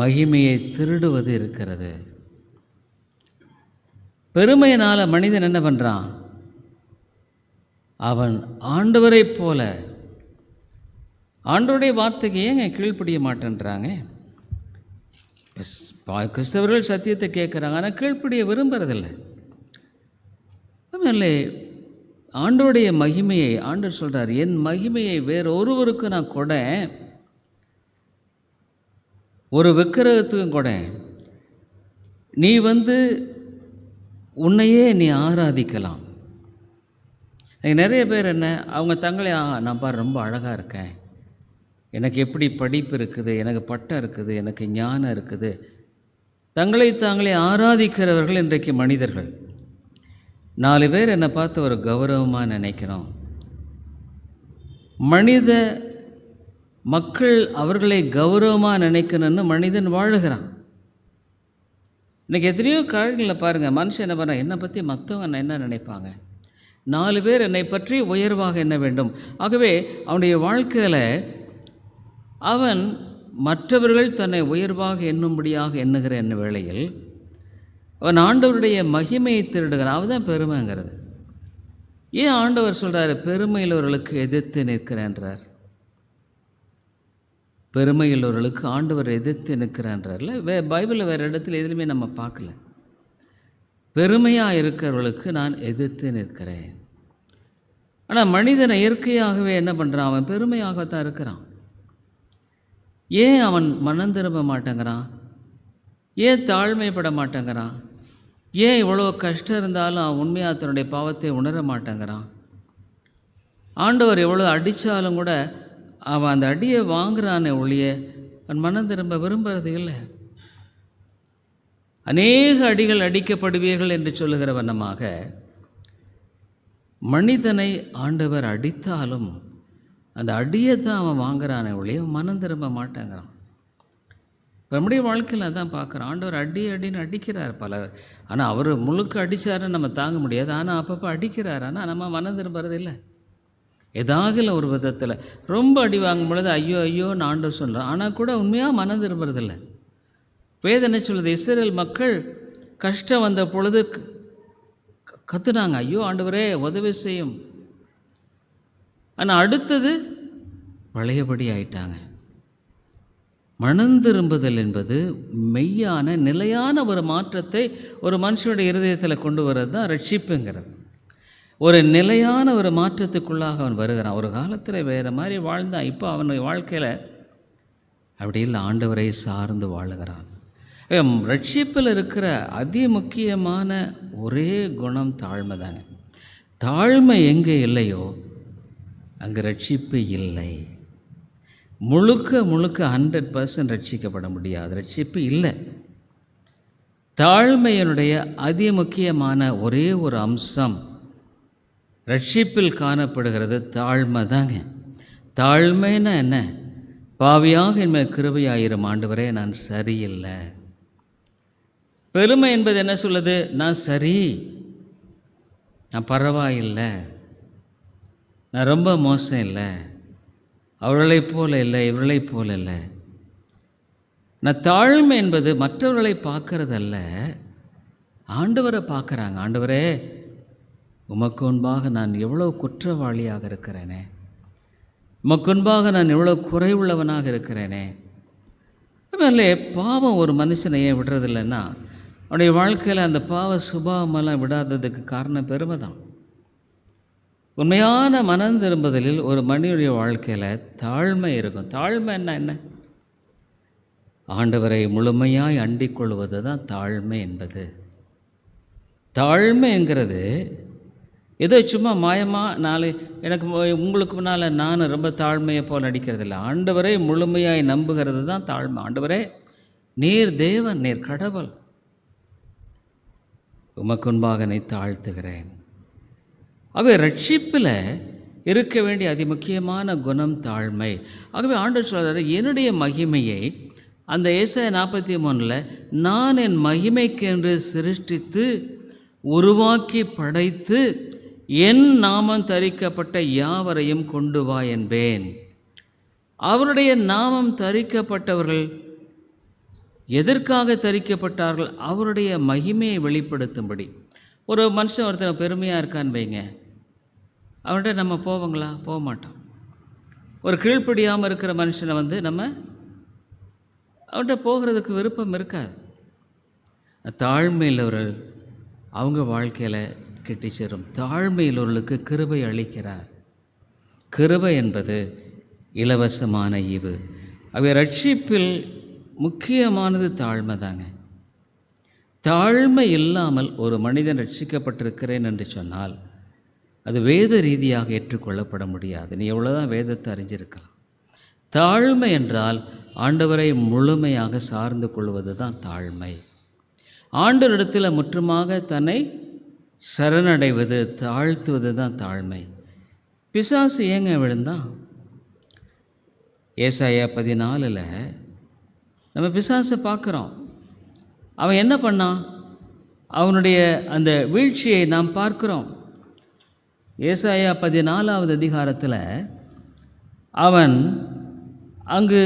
Speaker 1: மகிமையை திருடுவது இருக்கிறது. பெருமையினால் மனிதன் என்ன பண்ணுறான்? அவன் ஆண்டவரை போல, ஆண்டவருடைய வார்த்தைக்கு ஏங்க கீழ்ப்படிய மாட்டேன்றாங்க? கிறிஸ்தவர்கள் சத்தியத்தை கேட்குறாங்க, ஆனால் கீழ்ப்படிய விரும்புறதில்லை. அதனால ஆண்டவருடைய மகிமையை ஆண்டவர் சொல்கிறார், என் மகிமையை வேறு ஒருவருக்கு நான் கொடேன், ஒரு விக்கிரகத்துக்கும் கொடேன். நீ உன்னையே நீ ஆராதிக்கலாம். நிறைய பேர் என்ன, அவங்க தங்களே நான் பாரு ரொம்ப அழகாக இருக்கேன், எனக்கு எப்படி படிப்பு இருக்குது, எனக்கு பட்டம் இருக்குது, எனக்கு ஞானம் இருக்குது, தங்களை தாங்களே ஆராதிக்கிறவர்கள் இன்றைக்கு மனிதர்கள். 4 பேர் என்னை பார்த்து ஒரு கௌரவமாக நினைக்கிறோம். மக்கள் அவர்களை கௌரவமாக நினைக்கணும்னு மனிதன் வாழுகிறான். இன்றைக்கி எத்தனையோ காலங்களில் பாருங்கள், மனுஷன் என்ன பண்ணுறான், என்னை பற்றி மற்றவங்க என்ன நினைப்பாங்க, 4 பேர் என்னை பற்றி உயர்வாக எண்ண வேண்டும். ஆகவே அவனுடைய வாழ்க்கையில் அவன் மற்றவர்கள் தன்னை உயர்வாக எண்ணும்படியாக எண்ணுகிற வேளையில் அவன் ஆண்டவருடைய மகிமையை திருடுகிறான். அவதான் பெருமைங்கிறது. ஏன் ஆண்டவர் சொல்கிறார் பெருமையுள்ளவர்களுக்கு எதிர்த்து நிற்கிறேன்றார்? பெருமையுள்ளவர்களுக்கு ஆண்டவர் எதிர்த்து நிற்கிறான்றார்ல. பைபிளில் வேறு இடத்துல எதுலையுமே நம்ம பார்க்கல. பெருமையாக இருக்கிறவர்களுக்கு நான் எதிர்த்து நிற்கிறேன். ஆனால் மனிதனை இயற்கையாகவே என்ன பண்ணுறான்? அவன் பெருமையாகத்தான் இருக்கிறான். ஏன் அவன் மனம் திரும்ப மாட்டேங்கிறான்? ஏன் தாழ்மைப்பட மாட்டேங்கிறான்? ஏன் இவ்வளோ கஷ்டம் இருந்தாலும் அவன் உண்மையாக தன்னுடைய பாவத்தை உணர மாட்டேங்கிறான்? ஆண்டவர் எவ்வளோ அடித்தாலும் கூட அவன் அந்த அடியை வாங்குறானே ஒழிய அவன் மனம் திரும்ப விரும்புறது இல்லை. அநேக அடிகள் அடிக்கப்படுவீர்கள் என்று சொல்லுகிற வண்ணமாக மனிதனை ஆண்டவர் அடித்தாலும் அந்த அடியை தான் அவன் வாங்குறானே ஒழிய மனம் திரும்ப மாட்டேங்கிறான். நம்முடைய வாழ்க்கையில் அதான் பார்க்குறோம். ஆண்டவர் அடின்னு அடிக்கிறார் பலர். ஆனால் அவர் முழுக்க அடித்தாருன்னு நம்ம தாங்க முடியாது. ஆனால் அப்பப்போ அடிக்கிறார். ஆனால் நம்ம மனம் திரும்புறது இல்லை. ஏதாகல ஒரு விதத்தில் ரொம்ப அடி வாங்கும் பொழுது ஐயோ ஐயோன்னு ஆண்டவர் சொல்கிறான். ஆனால் கூட உண்மையாக மனம் திரும்புறதில்லை. வேதனை சொல்லுது, இஸ்ரவேல் மக்கள் கஷ்டம் வந்த பொழுது கத்துனாங்க, ஐயோ ஆண்டவரே உதவி செய்யும். ஆனால் அடுத்தது பழையபடி ஆயிட்டாங்க. மனம் திரும்புதல் என்பது மெய்யான நிலையான ஒரு மாற்றத்தை ஒரு மனுஷனுடைய இருதயத்தில் கொண்டு வர்றது தான் ரட்சிப்புங்கிறது. ஒரு நிலையான ஒரு மாற்றத்துக்குள்ளாக அவன் வருகிறான். ஒரு காலத்தில் வேறு மாதிரி வாழ்ந்தான், இப்போ அவனுடைய வாழ்க்கையில் அப்படி இல்லை, ஆண்டவரை சார்ந்து வாழுகிறான். ரட்சிப்பில் இருக்கிற அதி முக்கியமான ஒரே குணம் தாழ்மை தாங்க. தாழ்மை எங்கே இல்லையோ அங்கே ரட்சிப்பு இல்லை. முழுக்க 100% ரட்சிக்கப்பட முடியாது. ரட்சிப்பு இல்லை. தாழ்மையினுடைய அதி முக்கியமான ஒரே ஒரு அம்சம் ரட்சிப்பில் காணப்படுகிறது, தாழ்மை தாங்க. தாழ்மைன்னா என்ன? பாவியாக என்மேல் கிருபையாயிரும் ஆண்டவரே, நான் சரியில்லை. பெருமை என்பது என்ன சொல்லுது? நான் சரி, நான் பரவாயில்லை, நான் ரொம்ப மோசம் இல்லை, அவர்களைப் போல இல்லை, இவர்களைப் போல இல்லை. நான் தாழ்மை என்பது மற்றவர்களை பார்க்கறதல்ல, ஆண்டவரை பார்க்குறாங்க. ஆண்டவரே, உமக்கு முன்பாக நான் எவ்வளோ குற்றவாளியாக இருக்கிறேனே, உமக்கு முன்பாக நான் எவ்வளோ குறைவுள்ளவனாக இருக்கிறேனே. அதுமாதிரி பாவம் ஒரு மனுஷனை ஏன் விடுறதில்லைன்னா, அவனுடைய வாழ்க்கையில் அந்த பாவ சுபாவமெல்லாம் விடாததுக்கு காரணம் பெருமை தான். உண்மையான மனம் திரும்புதலில் ஒரு மனிதனுடைய வாழ்க்கையில் தாழ்மை இருக்கும். தாழ்மை என்ன? ஆண்டவரை முழுமையாய் அண்டிக் கொள்வது தான் தாழ்மை என்பது. தாழ்மைங்கிறது ஏதோ சும்மா மாயமாக எனக்கு உங்களுக்கு முன்னால் நான் ரொம்ப தாழ்மையை போல் நடிக்கிறதில்ல. ஆண்டவரை முழுமையாய் நம்புகிறது தான் தாழ்மை. ஆண்டவரே, நீர் தேவன், நீர் கடவுள், உமக்கு முன்பாக என்னை தாழ்த்துகிறேன். ஆகவே ரட்சிப்பில் இருக்க வேண்டிய அதிமுக்கியமான குணம் தாழ்மை. ஆகவே ஆண்டவர் சொல்கிறார், என்னுடைய மகிமையை அந்த ஏசாயா 43 நான் என் மகிமைக்கென்று சிருஷ்டித்து உருவாக்கி படைத்து என் நாமம் தரிக்கப்பட்ட யாவரையும் கொண்டு வா என்பேன். அவருடைய நாமம் தரிக்கப்பட்டவர்கள் எதற்காக தரிக்கப்பட்டார்கள்? அவருடைய மகிமையை வெளிப்படுத்தும்படி. ஒரு மனுஷன் ஒருத்தர் பெருமையாக இருக்கான்னு வைங்க, அவன்கிட்ட நம்ம போவோங்களா? போக மாட்டோம். ஒரு கீழ்ப்படியாமல் இருக்கிற மனுஷனை நம்ம அவன்கிட்ட போகிறதுக்கு விருப்பம் இருக்காது. தாழ்மையுள்ளவர்கள் அவங்க வாழ்க்கையில் கிட்டி சேரும். தாழ்மையுள்ளவர்களுக்கு கிருபை அளிக்கிறார். கிருபை என்பது இலவசமான ஈவு. அவை ரட்சிப்பில் முக்கியமானது தாழ்மை தாங்க. தாழ்மை இல்லாமல் ஒரு மனிதன் ரட்சிக்கப்பட்டிருக்கிறேன் என்று சொன்னால் அது வேத ரீதியாக ஏற்றுக்கொள்ளப்பட முடியாது. நீ எவ்வளோதான் வேதத்தை அறிஞ்சிருக்கலாம். தாழ்மை என்றால் ஆண்டவரை முழுமையாக சார்ந்து கொள்வது தான் தாழ்மை. ஆண்டவரிடத்தில் முற்றுமாக தன்னை சரணடைவது, தாழ்த்துவது தான் தாழ்மை. பிசாசு ஏங்க விழுந்தான்? ஏசாயா 14 நம்ம பிசாசை பார்க்குறோம். அவன் என்ன பண்ணான்? அவனுடைய அந்த வீழ்ச்சியை நாம் பார்க்குறோம். ஏசாயா 14வது அதிகாரத்தில் அவன் அங்கு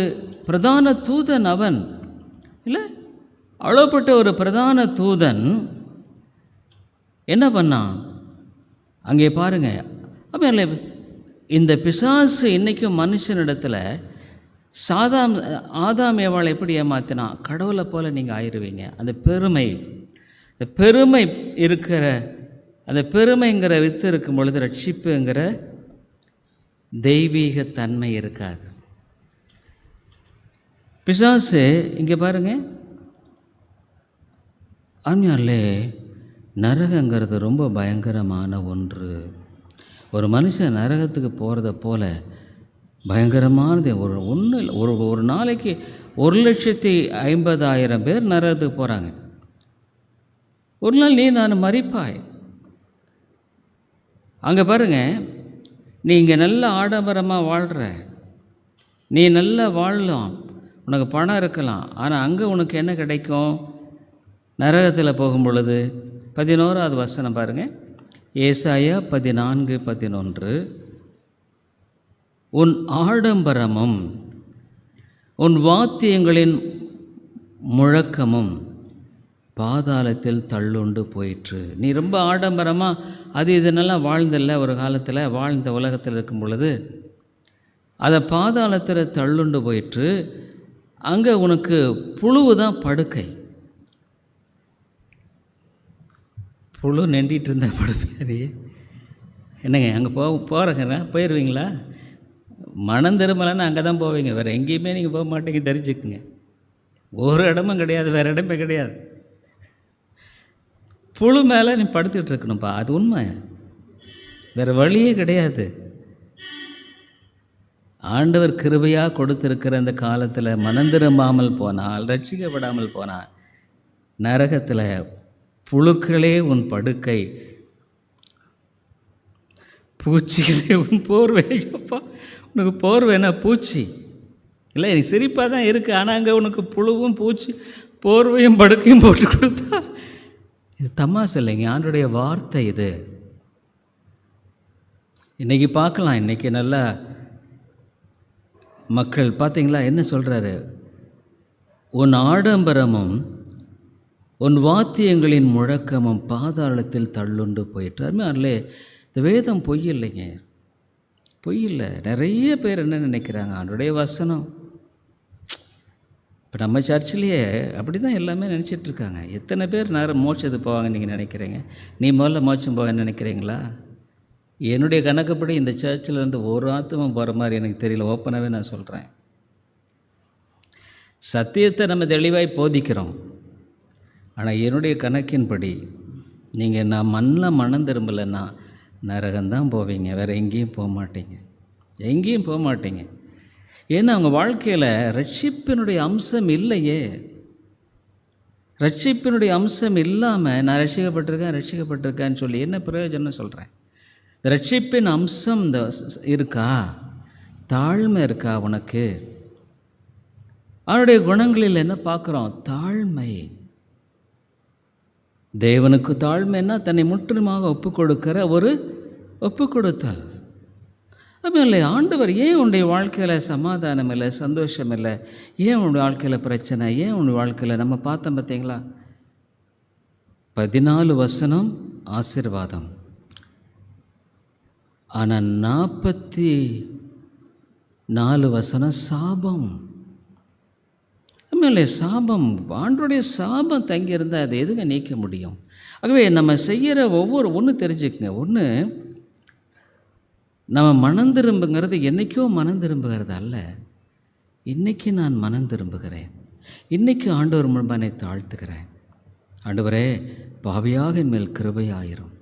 Speaker 1: பிரதான தூதன், அவன் இல்லை அவ்வளோப்பட்ட ஒரு பிரதான தூதன் என்ன பண்ணான்? அங்கே பாருங்க. அப்போ இந்த பிசாசு இன்றைக்கும் மனுஷனிடத்தில் ஆதாம் ஏவாளை எப்படி ஏமாத்தினான்? கடவுளை போல் நீங்கள் ஆயிடுவீங்க. அந்த பெருமை இருக்கிற அந்த பெருமைங்கிற வித்து இருக்கும் பொழுது ரட்சிப்புங்கிற தெய்வீக தன்மை இருக்காது. பிசாசு இங்கே பாருங்கள், ஆண்மையாலே நரகங்கிறது ரொம்ப பயங்கரமான ஒன்று. ஒரு மனுஷன் நரகத்துக்கு போகிறத போல் பயங்கரமானது ஒன்றும் இல்லை. ஒரு நாளைக்கு 1,50,000 பேர் நரகத்துக்கு போகிறாங்க. ஒரு நாள் நான் மரிப்பாய். அங்கே பாருங்கள், நீ இங்கே நல்ல ஆடம்பரமாக வாழ்கிற, நீ நல்லா வாழலாம், உனக்கு பணம் இருக்கலாம். ஆனால் அங்கே உனக்கு என்ன கிடைக்கும்? நரகத்தில் போகும் பொழுது 11வது வசனம் பாருங்கள். ஏசாயா 14:11 உன் ஆடம்பரமும் உன் வாத்தியங்களின் முழக்கமும் பாதாளத்தில் தள்ளுண்டு போயிற்று. நீ ரொம்ப ஆடம்பரமாக இதனெல்லாம் வாழ்ந்தல்ல, ஒரு காலத்தில் வாழ்ந்த உலகத்தில் இருக்கும் பொழுது அதை பாதாளத்தில் தள்ளுண்டு போயிற்று. அங்கே உனக்கு புழுவு தான் படுக்கை. புழு நெண்டிகிட்டு இருந்த படுப்பை. என்னங்க அங்கே போகிறேங்க, போயிடுவீங்களா? மனம் திரும்பலைன்னு அங்கே தான் போவீங்க, வேறு எங்கேயுமே நீங்கள் போக மாட்டீங்க, தெரிஞ்சுக்குங்க. ஒரு இடமும் கிடையாது, வேறு இடமே கிடையாது. புழு மேலே நீ படுத்துக்கிட்டு இருக்கணும்ப்பா, அது உண்மை, வேறு வழியே கிடையாது. ஆண்டவர் கிருபையாக கொடுத்திருக்கிற அந்த காலத்தில் மனம் திரும்பாமல் போனால், ரட்சிக்கப்படாமல் போனால், நரகத்தில் புழுக்களே உன் படுக்கை, பூச்சிகளே உன் போர்வை. அப்பா, உனக்கு போர்வைனா பூச்சி இல்லை, நீ சிரிப்பாக தான் இருக்குது, ஆனால் அங்கே உனக்கு புழுவும் பூச்சி போர்வையும் படுக்கையும் போட்டு கொடுத்தா இது தமாசு இல்லைங்க, ஆண்டோடைய வார்த்தை இது. இன்றைக்கி பார்க்கலாம், இன்றைக்கி நல்லா மக்கள் பார்த்தீங்களா என்ன சொல்கிறாரு? உன் ஆடம்பரமும் உன் வாத்தியங்களின் முழக்கமும் பாதாளத்தில் தள்ளுண்டு போயிட்டாருமே. அதில் இந்த வேதம் பொய் இல்லைங்க, பொய் இல்லை. நிறைய பேர் என்ன நினைக்கிறாங்க, ஆண்டோடைய வசனம். இப்போ நம்ம சர்ச்சிலேயே அப்படி தான் எல்லாமே நினச்சிட்ருக்காங்க. எத்தனை பேர் நேரம் மோட்சத்துக்கு போவாங்கன்னு நீங்கள் நினைக்கிறீங்க? நீ முதல்ல மோட்சம் போவேன்னு நினைக்கிறீங்களா? என்னுடைய கணக்குப்படி இந்த சர்ச்சில் இருந்து ஒரு ஆத்மம் போகிற மாதிரி எனக்கு தெரியல. ஓப்பனாகவே நான் சொல்கிறேன். சத்தியத்தை நம்ம தெளிவாய் போதிக்கிறோம். ஆனால் என்னுடைய கணக்கின்படி நீங்கள் நான் மண்ணில் மனம் திரும்பலைன்னா நரகம்தான் போவீங்க, வேறு எங்கேயும் போக மாட்டீங்க, எங்கேயும் போக மாட்டீங்க. ஏன்னா அவங்க வாழ்க்கையில் ரட்சிப்பினுடைய அம்சம் இல்லையே. ரட்சிப்பினுடைய அம்சம் இல்லாமல் நான் ரட்சிக்கப்பட்டிருக்கேன்னு சொல்லி என்ன பிரயோஜனம் சொல்கிறேன்? ரட்சிப்பின் அம்சம் இருக்கா? தாழ்மை இருக்கா உனக்கு? அவனுடைய குணங்களில் என்ன பார்க்குறோம்? தாழ்மை. தேவனுக்கு தாழ்மைன்னா தன்னை முற்றிலுமாக ஒப்பு கொடுத்தல். அதுமாதிரி ஆண்டவர் ஏன் உன்னுடைய வாழ்க்கையில் சமாதானம் இல்லை, சந்தோஷம் இல்லை, ஏன் உன்னுடைய வாழ்க்கையில் பிரச்சனை, ஏன் உன்னுடைய வாழ்க்கையில் நம்ம பார்த்தோம் பார்த்தீங்களா? 14 வசனம் ஆசீர்வாதம், ஆனால் 44 வசனம் சாபம். அதுமாதிரி சாபம், ஆண்டோடைய சாபம் தங்கியிருந்தால் அதை எதுங்க நீக்க முடியும்? ஆகவே நம்ம செய்கிற ஒன்று தெரிஞ்சுக்குங்க. ஒன்று, நம்ம மனம் திரும்புங்கிறது என்றைக்கோ மனம் திரும்புகிறது அல்ல. இன்றைக்கி நான் மனம் திரும்புகிறேன், இன்றைக்கி ஆண்டவர் முன்பாக என்னை தாழ்த்துக்கிறேன். ஆண்டவரே, பாவியாக என் மேல் கிருபையாயிரும்,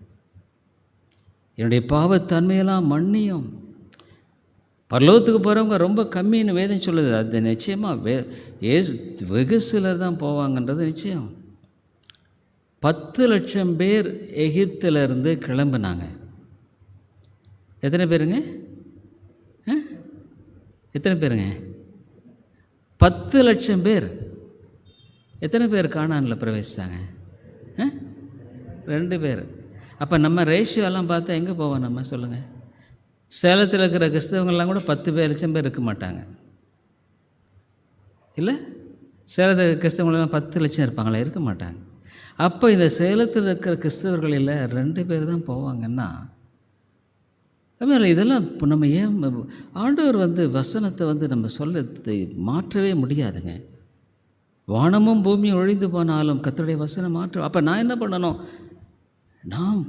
Speaker 1: என்னுடைய பாவத்தன்மையெல்லாம் மன்னியும். பரலோகத்துக்கு போகிறவங்க ரொம்ப கம்மின்னு வேதம் சொல்லுது. அது நிச்சயமாக வெகு சிலர் தான் போவாங்கன்றது நிச்சயம். 10 லட்சம் பேர் எகிப்திலிருந்து கிளம்புனாங்க. எத்தனை பேருங்க? 10 லட்சம் பேர். எத்தனை பேர் கானானில் பிரவேசித்தாங்க? 2 பேர். அப்போ நம்ம ரேஷியோலாம் பார்த்தா எங்கே போவோம் நம்ம? சொல்லுங்கள். சேலத்தில் இருக்கிற கிறிஸ்தவங்கள்லாம் கூட 10 லட்சம் பேர் இருக்க மாட்டாங்க இல்லை? சேலத்தில் கிறிஸ்தவங்களாம் 10 லட்சம் இருப்பாங்களா? இருக்க மாட்டாங்க. அப்போ இந்த சேலத்தில் இருக்கிற கிறிஸ்தவர்களில் 2 பேர் தான் போவாங்கன்னா, அதுமாதிரி இதெல்லாம் இப்போ நம்ம ஏன் ஆண்டவர் வசனத்தை நம்ம சொல்ல மாற்றவே முடியாதுங்க. வானமும் பூமியும் ஒழிந்து போனாலும் கர்த்தருடைய வசனம் மாற்ற. அப்போ நான் என்ன பண்ணணும்? நாம்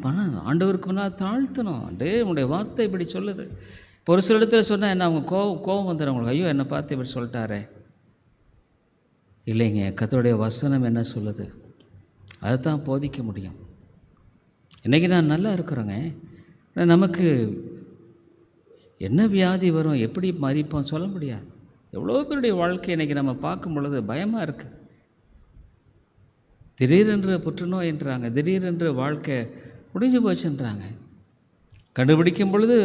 Speaker 1: ஆண்டவருக்கு முன்னால் தாழ்த்தணும். உன்னுடைய வார்த்தை இப்படி சொல்லுது. இப்போ ஒரு சில இடத்துல சொன்னால் என்ன, அவங்க கோபம் வந்துடும் அவங்களுக்கு. ஐயோ, என்னை பார்த்து இப்படி சொல்லிட்டாரே. இல்லைங்க, கர்த்தருடைய வசனம் என்ன சொல்லுது அதை தான் போதிக்க முடியும். இன்றைக்கி நான் நல்லா இருக்கிறேங்க, நமக்கு என்ன வியாதி வரும், எப்படி மறிப்போம் சொல்ல முடியாது. எவ்வளோ பேருடைய வாழ்க்கை இன்றைக்கி நம்ம பார்க்கும் பொழுது பயமாக இருக்குது. திடீரென்று புற்றுநோய்ன்றாங்க, திடீரென்று வாழ்க்கை முடிஞ்சு போச்சுன்றாங்க. கண்டுபிடிக்கும் பொழுது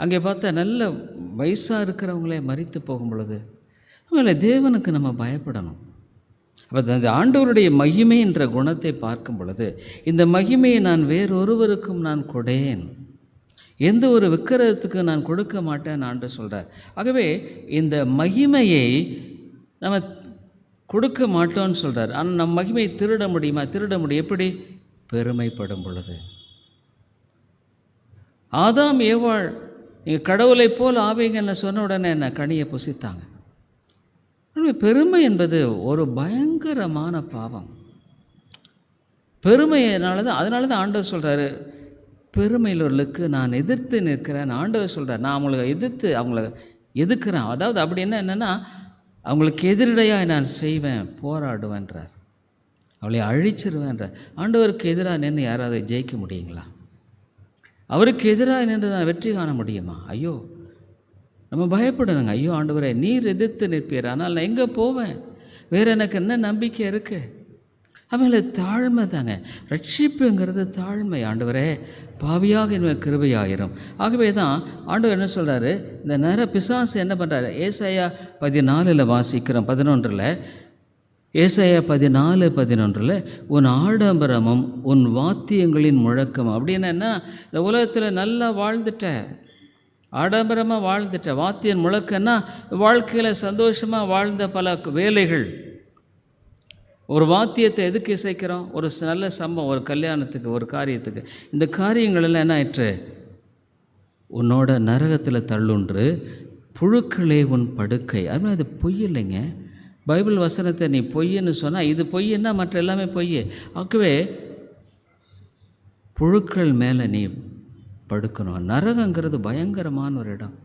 Speaker 1: அங்கே பார்த்தா நல்ல வயசாக இருக்கிறவங்களே மரித்து போகும் பொழுது அவங்கள தேவனுக்கு நம்ம பயப்படணும். அப்போ அந்த ஆண்டவருடைய மகிமை என்ற குணத்தை பார்க்கும் பொழுது, இந்த மகிமையை நான் வேறொருவருக்கும் நான் கொடேன், எந்த ஒரு விக்கிரகத்துக்கு நான் கொடுக்க மாட்டேன் ஆண்டு சொல்கிறார். ஆகவே இந்த மகிமையை நம்ம கொடுக்க மாட்டோன்னு சொல்கிறார். ஆனால் நம்ம மகிமையை திருட முடியுமா? திருட முடியும். எப்படி? பெருமைப்படும் பொழுது. ஆதாம் ஏவாள் நீங்கள் கடவுளை போல் ஆவீங்கன்னு சொன்ன உடனே என்ன கனியை புசித்தாங்க. பெருமை என்பது ஒரு பயங்கரமான பாவம். பெருமையினால தான், அதனால தான் ஆண்டவர் சொல்கிறாரு, பெருமையுள்ளவர்களுக்கு நான் எதிர்த்து நிற்கிறேன். ஆண்டவர் சொல்கிறார், நான் அவங்கள எதிர்க்கிறேன். அதாவது அப்படி என்னென்னா, அவங்களுக்கு எதிரடையாக நான் செய்வேன், போராடுவேன்றார், அவளை அழிச்சிருவேன்றார். ஆண்டவருக்கு எதிராக நின்று யாராவது ஜெயிக்க முடியுங்களா? அவருக்கு எதிராக நின்று நான் வெற்றி காண முடியுமா? ஐயோ, நம்ம பயப்படணுங்க. ஐயோ ஆண்டவரே, நீர் எதிர்த்து நிற்பீர், ஆனால் நான் எங்கே போவேன்? வேறு எனக்கு என்ன நம்பிக்கை இருக்குது? ஆಮೇಲೆ தாழ்மை தாங்க. ரட்சிப்புங்கிறது தாழ்மை. ஆண்டவரே, பாவியாக என் கிருபையாயிரும். ஆகவே தான் ஆண்டவர் என்ன சொல்கிறாரு, இந்த நேர பிசாசு என்ன பண்ணுறாரு? ஏசாயா 14 வாசிக்கிறோம், 11. ஏசாயா 14:11 உன் ஆடம்பரமும் உன் வாத்தியங்களின் முழக்கம். அப்படின்னு என்ன, இந்த உலகத்தில் நல்லா வாழ்ந்துட்ட, ஆடம்பரமாக வாழ்ந்துட்ட, வாத்தியன் முழக்கன்னா வாழ்க்கையில் சந்தோஷமாக வாழ்ந்த பல வேலைகள். ஒரு வாத்தியத்தை எதுக்கு இசைக்கிறோம்? ஒரு நல்ல சம்பவம், ஒரு கல்யாணத்துக்கு, ஒரு காரியத்துக்கு. இந்த காரியங்களெல்லாம் என்ன ஆயிற்று? உன்னோட நரகத்தில் தள்ளுன்று, புழுக்களே உன் படுக்கை. அதுமாதிரி அது பொய் இல்லைங்க. பைபிள் வசனத்தை நீ பொய்ன்னு சொன்னால், இது பொய்ன்னா மற்ற எல்லாமே பொய். ஆகவே புழுக்கள் மேலே நீ படுக்கணும். நரகங்கிறது பயங்கரமான ஒரு இடம்.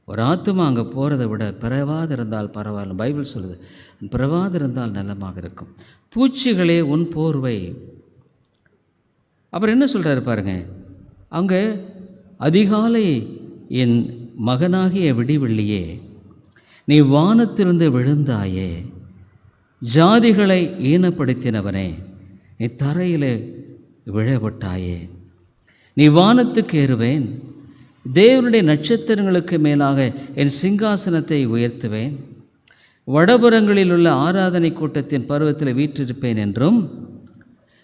Speaker 1: ஒரு ஆத்துமா அங்கே போகிறத விட பிறவாது இருந்தால் பரவாயில்ல. பைபிள் சொல்லுது, பிறவாது இருந்தால் நலமாக இருக்கும். பூச்சிகளே உன் போர்வை. அப்புறம் என்ன சொல்கிறாரு பாருங்க, அங்கே அதிகாலை என் மகனாகிய விடிவெள்ளியே நீ வானத்திலிருந்து விழுந்தாயே, ஜாதிகளை ஈனப்படுத்தினவனே நீ தரையிலே விழப்பட்டாயே. நீ வானத்துக்கு ஏறுவேன், தேவனுடைய நட்சத்திரங்களுக்கு மேலாக என் சிங்காசனத்தை உயர்த்துவேன், வடபுறங்களில் உள்ள ஆராதனை கூட்டத்தின் பருவத்தில் வீற்றிருப்பேன் என்றும்,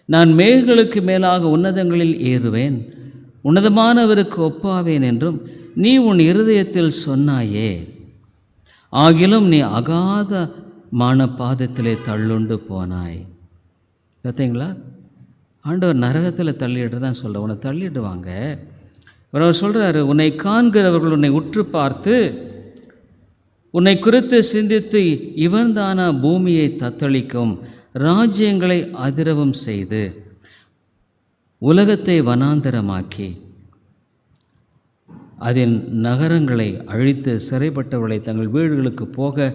Speaker 1: நான் மேகங்களுக்கு மேலாக உன்னதங்களில் ஏறுவேன், உன்னதமானவருக்கு ஒப்பாவேன் என்றும் நீ உன் இருதயத்தில் சொன்னாயே. ஆகிலும் நீ அகாதமான பாதத்திலே தள்ளுண்டு போனாய். பார்த்தீங்களா, ஆண்டவர் நரகத்தில் தள்ளிட்டு தான் சொல்ல, உன்னை தள்ளிடுவாங்க. அவர் சொல்கிறாரு, உன்னை காண்கிறவர்கள் உன்னை உற்று பார்த்து உன்னை குறித்து சிந்தித்து இவன் தானா பூமியை தத்தளிக்கும், ராஜ்யங்களை அதிரவும் செய்து உலகத்தை வனாந்தரமாக்கி அதன் நகரங்களை அழித்து சிறைப்பட்டவர்களை தங்கள் வீடுகளுக்கு போக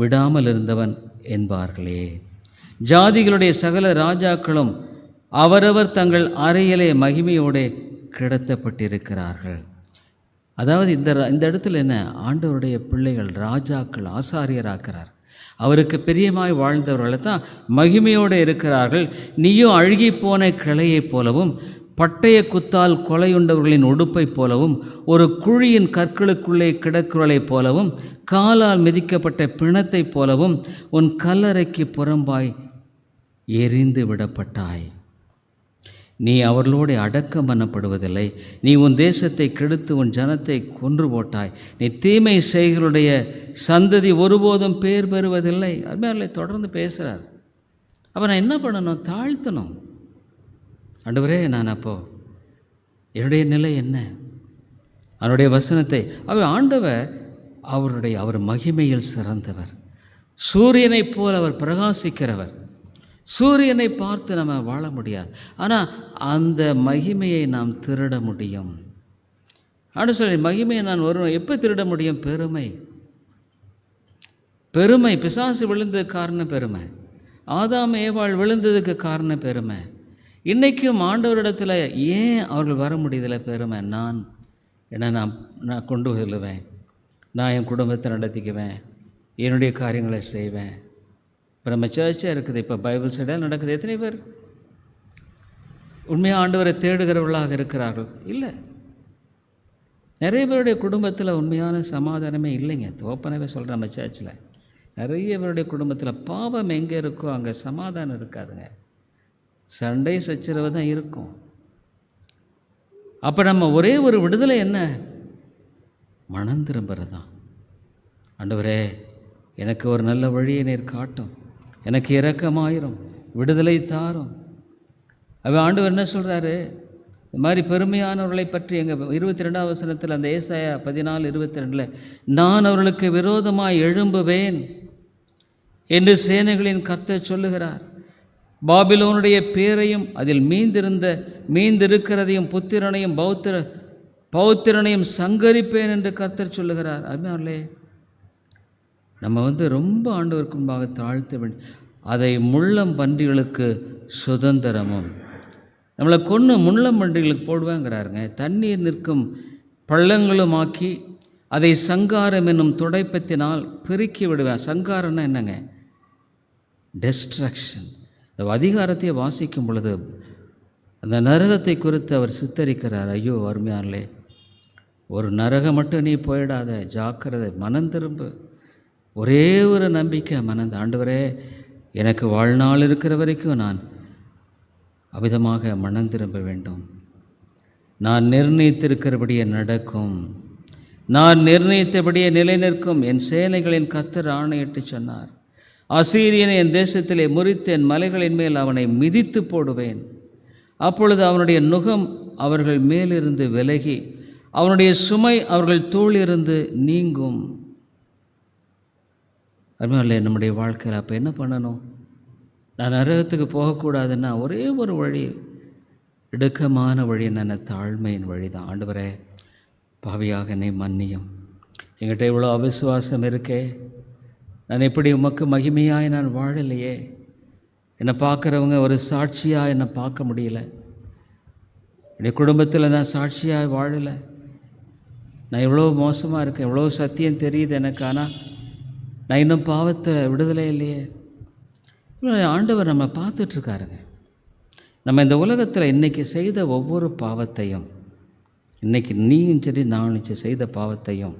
Speaker 1: விடாமல் இருந்தவன் என்பார்களே. ஜாதிகளுடைய சகல ராஜாக்களும் அவரவர் தங்கள் அறையிலே மகிமையோடு கிடத்தப்பட்டிருக்கிறார்கள். அதாவது இந்த இடத்துல என்ன, ஆண்டவருடைய பிள்ளைகள் ராஜாக்கள் ஆசாரியராக்கிறார். அவருக்கு பிரியமாய் வாழ்ந்தவர்களை தான் மகிமையோடு இருக்கிறார்கள். நீயும் அழுகி போன கிளையைப் போலவும் பட்டய குத்தால் கொலையுண்டவர்களின் உடுப்பைப் போலவும் ஒரு குழியின் கற்களுக்குள்ளே கிடக்கிறவளைப் போலவும் காலால் மிதிக்கப்பட்ட பிணத்தைப் போலவும் உன் கல்லறைக்கு புறம்பாய் எரிந்து விடப்பட்டாய். நீ அவர்களோடு அடக்கம் பண்ணப்படுவதில்லை. நீ உன் தேசத்தை கெடுத்து உன் ஜனத்தை கொன்று போட்டாய். நீ தீமை செய்களுடைய சந்ததி ஒருபோதும் பேர் பெறுவதில்லை. அதுமாதிரி தொடர்ந்து பேசுகிறார். அப்போ நான் என்ன பண்ணணும்? தாழ்த்தணும். ஆண்டவரே, நான் அப்போது என்னுடைய நிலை என்ன? அவருடைய வசனத்தை ஆண்டவர் அவர் மகிமையில் சிறந்தவர். சூரியனைப் போல் அவர் பிரகாசிக்கிறவர். சூரியனை பார்த்து நம்ம வாழ முடியாது, ஆனால் அந்த மகிமையை நாம் திருட முடியும். ஆண்டு சொல்லி மகிமையை நான் வருவேன். எப்போ திருட முடியும்? பெருமை. பிசாசு விழுந்ததுக்கு காரணம் பெருமை. ஆதாம் ஏவாள் விழுந்ததுக்கு காரணம் பெருமை. இன்றைக்கும் ஆண்டவரிடத்தில் ஏன் அவர்கள் வர முடியதில்லை? பெருமை. நான் கொண்டு செல்லுவேன், நான் என் குடும்பத்தை நடத்திக்குவேன், என்னுடைய காரியங்களை செய்வேன். இப்போ நம்ம சர்ச்சாக இருக்குது, இப்போ பைபிள் ஸ்டடியாக நடக்குது. எத்தனை பேர் உண்மையாக ஆண்டவரை தேடுகிறவர்களாக இருக்கிறார்கள்? இல்லை. நிறைய பேருடைய குடும்பத்தில் உண்மையான சமாதானமே இல்லைங்க. ஓப்பனாகவே சொல்கிறேன், நம்ம சர்ச்சில் நிறைய பேருடைய குடும்பத்தில் பாவம் எங்கே இருக்கோ அங்கே சமாதானம் இருக்காதுங்க. சண்டை சச்சரவு தான் இருக்கும். அப்போ நம்ம ஒரே ஒரு விடுதலை என்ன? மனம் திரும்புறது தான். ஆண்டவரே, எனக்கு ஒரு நல்ல வழியை நீர் காட்டும், எனக்கு இரக்கமாயிரும், விடுதலை தாரும். ஆண்டவர் என்ன சொல்கிறாரு? இந்த மாதிரி பெருமையானவர்களை பற்றி எங்கள் 22ஆம் வசனத்தில் அந்த ஏசாயா 14:22 நான் அவர்களுக்கு விரோதமாய் எழும்புவேன் என்று சேனைகளின் கர்த்தர் சொல்லுகிறார். பாபிலோனுடைய பேரையும் அதில் மீந்திருக்கிறதையும் புத்திரனையும் பௌத்திரனையும் சங்கரிப்பேன் என்று கர்த்தர் சொல்லுகிறார். அதுமாதிரிலே நம்ம ரொம்ப ஆண்டவருக்கு முன்பாக தாழ்த்த வேண்டும். அதை முள்ளம் பன்றிகளுக்கு சுதந்திரமும், நம்மளை கொன்று முள்ளம் பன்றிகளுக்கு போடுவேங்கிறாருங்க. தண்ணீர் நிற்கும் பள்ளங்களும் ஆக்கி அதை சங்காரம் என்னும் துடைப்பத்தினால் பெருக்கி விடுவேன். சங்காரம்னா என்னங்க? டெஸ்ட்ரக்ஷன். அந்த அதிகாரத்தை வாசிக்கும் பொழுது அந்த நரகத்தை குறித்து அவர் சித்தரிக்கிறார். ஐயோ அருமையானே, ஒரு நரகம் மட்டும் நீ போயிடாத, ஜாக்கிரதை, மனம் திரும்பு. ஒரே ஒரு நம்பிக்கை, ஆண்டவரே, எனக்கு வாழ்நாள் இருக்கிற வரைக்கும் நான் அவ்விதமாக மனம் திரும்ப வேண்டும். நான் நிர்ணயித்திருக்கிறபடியே நடக்கும், நான் நிர்ணயித்தபடியே நிலை நிற்கும். என் சேனைகளின் கர்த்தர் ஆணையிட்டு சொன்னார், அசீரியனை என் தேசத்திலே முறித்து என் மலைகளின் மேல் அவனை மிதித்து போடுவேன். அப்பொழுது அவனுடைய நுகம் அவர்கள் மேலிருந்து விலகி அவனுடைய சுமை அவர்கள் தோளிலிருந்து நீங்கும். அதுமாதிரி நம்முடைய வாழ்க்கையில் அப்போ என்ன பண்ணணும்? நான் நரகத்துக்கு போகக்கூடாதுன்னா ஒரே ஒரு வழி, இடுக்கமான வழி என்னென்ன? தாழ்மையின் வழி தான். ஆண்டவரே, பாவியாக என்னை மன்னியும், என்கிட்ட இவ்வளோ அவிசுவாசம் இருக்கே, நான் எப்படி உமக்கு மகிமையாய் நான் வாழலையே, என்னை பார்க்குறவங்க ஒரு சாட்சியாக என்னை பார்க்க முடியல, என்னுடைய குடும்பத்தில் நான் சாட்சியாக வாழலை, நான் எவ்வளோ மோசமாக இருக்கேன், எவ்வளோ சத்தியம் தெரியுது எனக்கு, ஆனால் நான் இன்னும் பாவத்தில் விடுதலை இல்லையே. ஆண்டவர் நம்ம பார்த்துட்ருக்காருங்க. நம்ம இந்த உலகத்தில் இன்றைக்கி செய்த ஒவ்வொரு பாவத்தையும், இன்றைக்கி நீயும் சரி நானும் செய்த பாவத்தையும்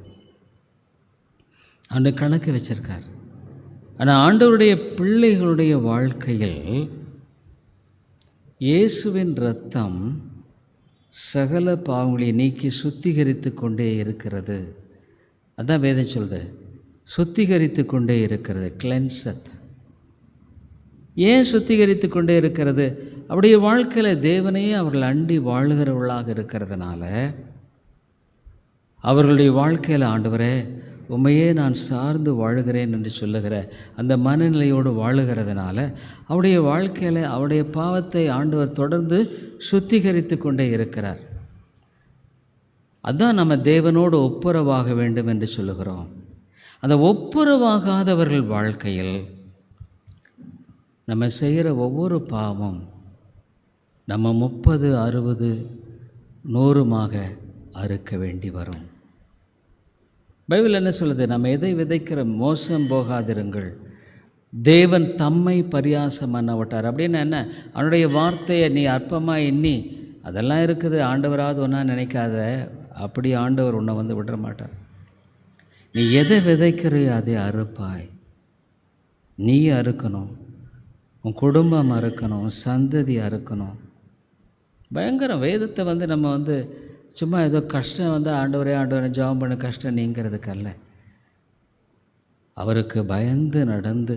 Speaker 1: ஆண்டு கணக்கு வச்சிருக்கார். ஆனால் ஆண்டவருடைய பிள்ளைகளுடைய வாழ்க்கையில் இயேசுவின் இரத்தம் சகல பாவங்களை நீக்கி சுத்திகரித்து கொண்டே இருக்கிறது. அதான் வேதம் சொல்லுது, சுத்திகரித்து கொண்டே இருக்கிறது. கிளென்சத். ஏன் சுத்திகரித்து கொண்டே இருக்கிறது? அவருடைய வாழ்க்கையில் தேவனையே அவர்கள் அண்டி வாழுகிறவர்களாக இருக்கிறதுனால, அவர்களுடைய வாழ்க்கையில் ஆண்டவரே உண்மையே நான் சார்ந்து வாழுகிறேன் என்று சொல்லுகிற அந்த மனநிலையோடு வாழுகிறதுனால அவருடைய வாழ்க்கையில் அவருடைய பாவத்தை ஆண்டவர் தொடர்ந்து சுத்திகரித்து கொண்டே இருக்கிறார். அதான் நம்ம தேவனோடு ஒப்புரவாக வேண்டும் என்று சொல்லுகிறோம். அந்த ஒப்புரவாகாதவர்கள் வாழ்க்கையில் நம்ம செய்கிற ஒவ்வொரு பாவமும் நம்ம 30, 60, 100 அறுக்க வேண்டி வரும். பைபிள் என்ன சொல்லுது? நம்ம எதை விதைக்கிற மோசம் போகாதிருங்கள், தேவன் தம்மை பரியாசம் பண்ண விட்டார். அப்படின்னு என்ன? அவனுடைய வார்த்தையை நீ அற்பமாக எண்ணி அதெல்லாம் இருக்குது ஆண்டவராவது ஒன்றா நினைக்காத, அப்படி ஆண்டவர் உன்னை வந்து விட மாட்டார். நீ எதை விதைக்கிறையோ அதை அறுப்பாய். நீ அறுக்கணும், உன் குடும்பம் அறுக்கணும், உன் சந்ததி அறுக்கணும். பயங்கரம். வேதத்தை வந்து நம்ம சும்மா ஏதோ கஷ்டம் ஆண்டவரே ஜெபம் பண்ண கஷ்டம் நீங்கிறதுக்கு அல்ல, அவருக்கு பயந்து நடந்து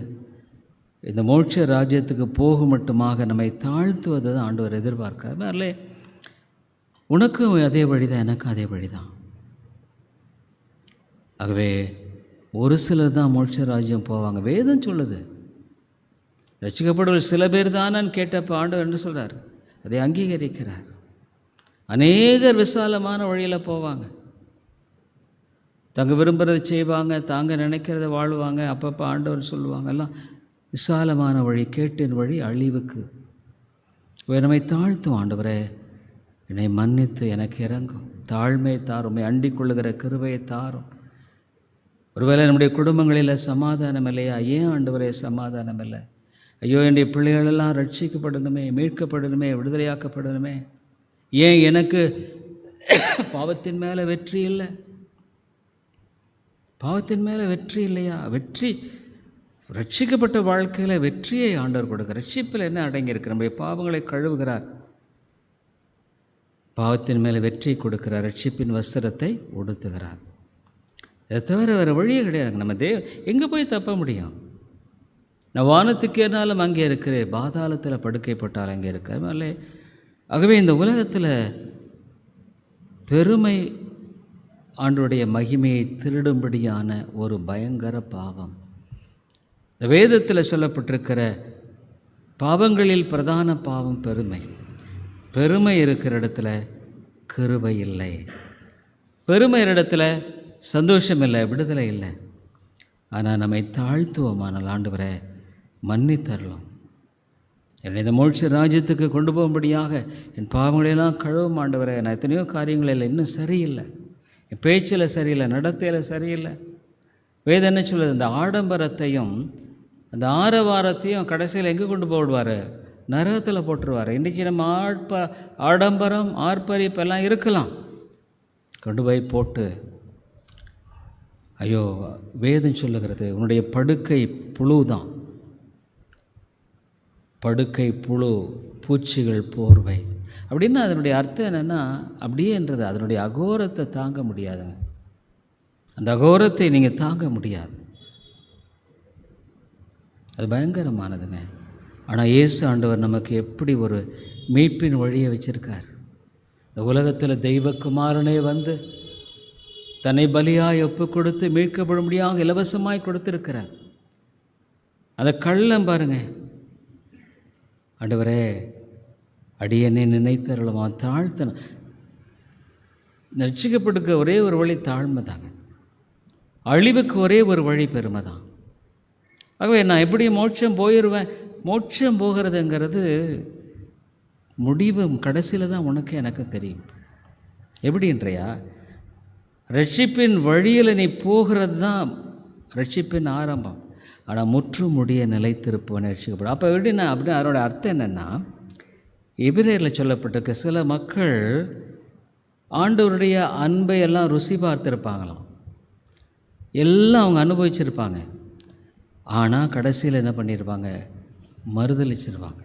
Speaker 1: இந்த மோட்ச ராஜ்யத்துக்கு போக மட்டுமாக நம்மை தாழ்த்துவதை தான் ஆண்டவர் எதிர்பார்க்கிறார். அதனாலே உனக்கும் அதே வழிதான், எனக்கும் அதே வழிதான். ஆகவே ஒரு சிலர் தான் மோட்ச ராஜ்யம் போவாங்க. வேதம் சொல்லுது, ரட்சிக்கப்படுவது சில பேர் தானான்னு கேட்டப்போ ஆண்டவர் என்ன சொல்கிறார்? அதை அங்கீகரிக்கிறார். அநேகர் விசாலமான வழியில் போவாங்க, தங்க விரும்புகிறத செய்வாங்க, தாங்க நினைக்கிறத வாழ்வாங்க. அப்பப்போ ஆண்டவர் சொல்லுவாங்க, எல்லாம் விசாலமான வழி, கேட்டின் வழி அழிவுக்கு. நம்மை தாழ்த்தும். ஆண்டவரே என்னை மன்னித்து எனக்கு இறங்கும், தாழ்மை தாரும், அண்டிக் கொள்ளுகிற கிருபையை தாரும். ஒருவேளை நம்முடைய குடும்பங்களில் சமாதானம் இல்லையா? ஏன் ஆண்டவரே சமாதானம் இல்லை? ஐயோ, என்னுடைய பிள்ளைகளெல்லாம் ரட்சிக்கப்படணுமே, மீட்கப்படணுமே, விடுதலையாக்கப்படணுமே. ஏன் எனக்கு பாவத்தின் மேலே வெற்றி இல்லை? பாவத்தின் மேலே வெற்றி இல்லையா? வெற்றி, ரட்சிக்கப்பட்ட வாழ்க்கையில் வெற்றியை ஆண்டவர் கொடுக்கிறார். ரட்சிப்பில் என்ன அடங்கியிருக்கு? நம்முடைய பாவங்களை கழுவுகிறார், பாவத்தின் மேலே வெற்றி கொடுக்கிறார், ரட்சிப்பின் வஸ்திரத்தை உடுத்துகிறார். இதை தவிர வேறு வழியே கிடையாது. நம்ம எங்கே போய் தப்ப முடியும்? நான் வானத்துக்கு ஏறினாலும் அங்கே இருக்கிறேன், பாதாளத்தில் படுக்கை போட்டால் அங்கே இருக்கிற. ஆகவே இந்த உலகத்தில் பெருமை ஆண்டவருடைய மகிமையை திருடும்படியான ஒரு பயங்கர பாவம். இந்த வேதத்தில் சொல்லப்பட்டிருக்கிற பாவங்களில் பிரதான பாவம் பெருமை. பெருமை இருக்கிற இடத்துல கிருபை இல்லை, பெருமை இடத்துல சந்தோஷம் இல்லை, விடுதலை இல்லை. ஆனால் நம்மை தாழ்த்துவோமானால் ஆண்டவரை மன்னித்தரலாம். என்னை இந்த மோட்ச ராஜ்யத்துக்கு கொண்டு போகும்படியாக என் பாவங்களையெல்லாம் கழுவும் ஆண்டவரே. நான் எத்தனையோ காரியங்களில் இன்னும் சரியில்லை, என் பேச்சில் சரியில்லை, நடத்தையில் சரியில்லை. வேதம் என்ன சொல்லுது? அந்த ஆடம்பரத்தையும் அந்த ஆரவாரத்தையும் கடைசியில் எங்கே கொண்டு போடுவார்? நரகத்தில் போட்டுருவார். இன்றைக்கி நம்ம ஆடம்பரம் ஆர்ப்பரிப்பெல்லாம் இருக்கலாம், கொண்டு போய் போட்டு ஐயோ, வேதம் சொல்லுகிறது உன்னுடைய படுக்கை புழு தான், படுக்கை புழு, பூச்சிகள் போர்வை. அப்படின்னா அதனுடைய அர்த்தம் என்னென்னா, அப்படியேன்றது அதனுடைய அகோரத்தை தாங்க முடியாதுங்க. அந்த அகோரத்தை நீங்கள் தாங்க முடியாது, அது பயங்கரமானதுங்க. ஆனால் இயேசு ஆண்டவர் நமக்கு எப்படி ஒரு மீட்பின் வழியை வச்சுருக்கார். இந்த உலகத்தில் தெய்வக்குமாரனே வந்து தன்னை பலியாய் ஒப்பு கொடுத்து மீட்கப்படும்படியாக இலவசமாய் கொடுத்துருக்கிறார். அந்த கள்ளம் பாருங்கள், ஆண்டவரே அடியனை நினைத்தருளுமா, தாழ்த்தன. ரட்சிக்கப்படுக்க ஒரே ஒரு வழி தாழ்மை தாங்க, அழிவுக்கு ஒரே ஒரு வழி பெருமை தான். ஆகவே நான் எப்படி மோட்சம் போயிடுவேன்? மோட்சம் போகிறதுங்கிறது முடிவு கடைசியில் தான் உனக்கு எனக்கு தெரியும். எப்படின்றையா, ரட்சிப்பின் வழியில் நீ போகிறது தான் ரட்சிப்பின் ஆரம்பம். ஆனால் முற்று முடிய நிலைத்திருப்பவன் ரட்சிக்கப்படும். அப்போ எப்படின்னா அப்படின்னு அதோட அர்த்தம் என்னென்னா, எபிரேயரில் சொல்லப்பட்டிருக்க சில மக்கள் ஆண்டவருடைய அன்பை எல்லாம் ருசி பார்த்துருப்பாங்களாம், எல்லாம் அவங்க அனுபவிச்சிருப்பாங்க. ஆனால் கடைசியில் என்ன பண்ணியிருப்பாங்க, மறுதளிச்சிருவாங்க.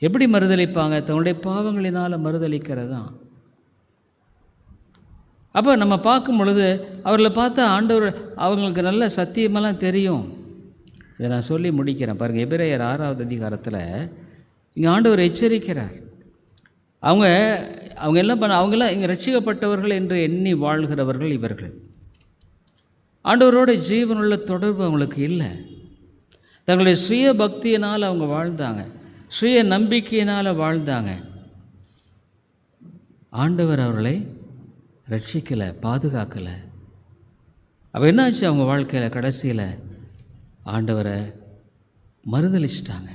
Speaker 1: எப்படி மறுதளிப்பாங்க? தன்னுடைய பாவங்களினால் மறுதளிக்கிறது தான். அப்போ நம்ம பார்க்கும் பொழுது அவர்களை பார்த்தா ஆண்டவர் அவங்களுக்கு நல்ல சத்தியமெல்லாம் தெரியும். இதை நான் சொல்லி முடிக்கிறேன் பாருங்கள். எபிரேயர் 6வது அதிகாரத்தில் இங்கே ஆண்டவர் எச்சரிக்கிறார். அவங்க என்ன பண்ண, அவங்களாம் இங்கே ரட்சிக்கப்பட்டவர்கள் என்று எண்ணி வாழ்கிறவர்கள் இவர்கள். ஆண்டவரோட ஜீவனுள்ள தொடர்பு அவங்களுக்கு இல்லை. தங்களுடைய சுய பக்தியினால் அவங்க வாழ்ந்தாங்க, சுய நம்பிக்கையினால் வாழ்ந்தாங்க. ஆண்டவர் அவர்களை ரட்சிக்கலை, பாதுகாக்கலை. அப்போ என்னாச்சு அவங்க வாழ்க்கையில்? கடைசியில் ஆண்டவரை மறுதளிச்சிட்டாங்க.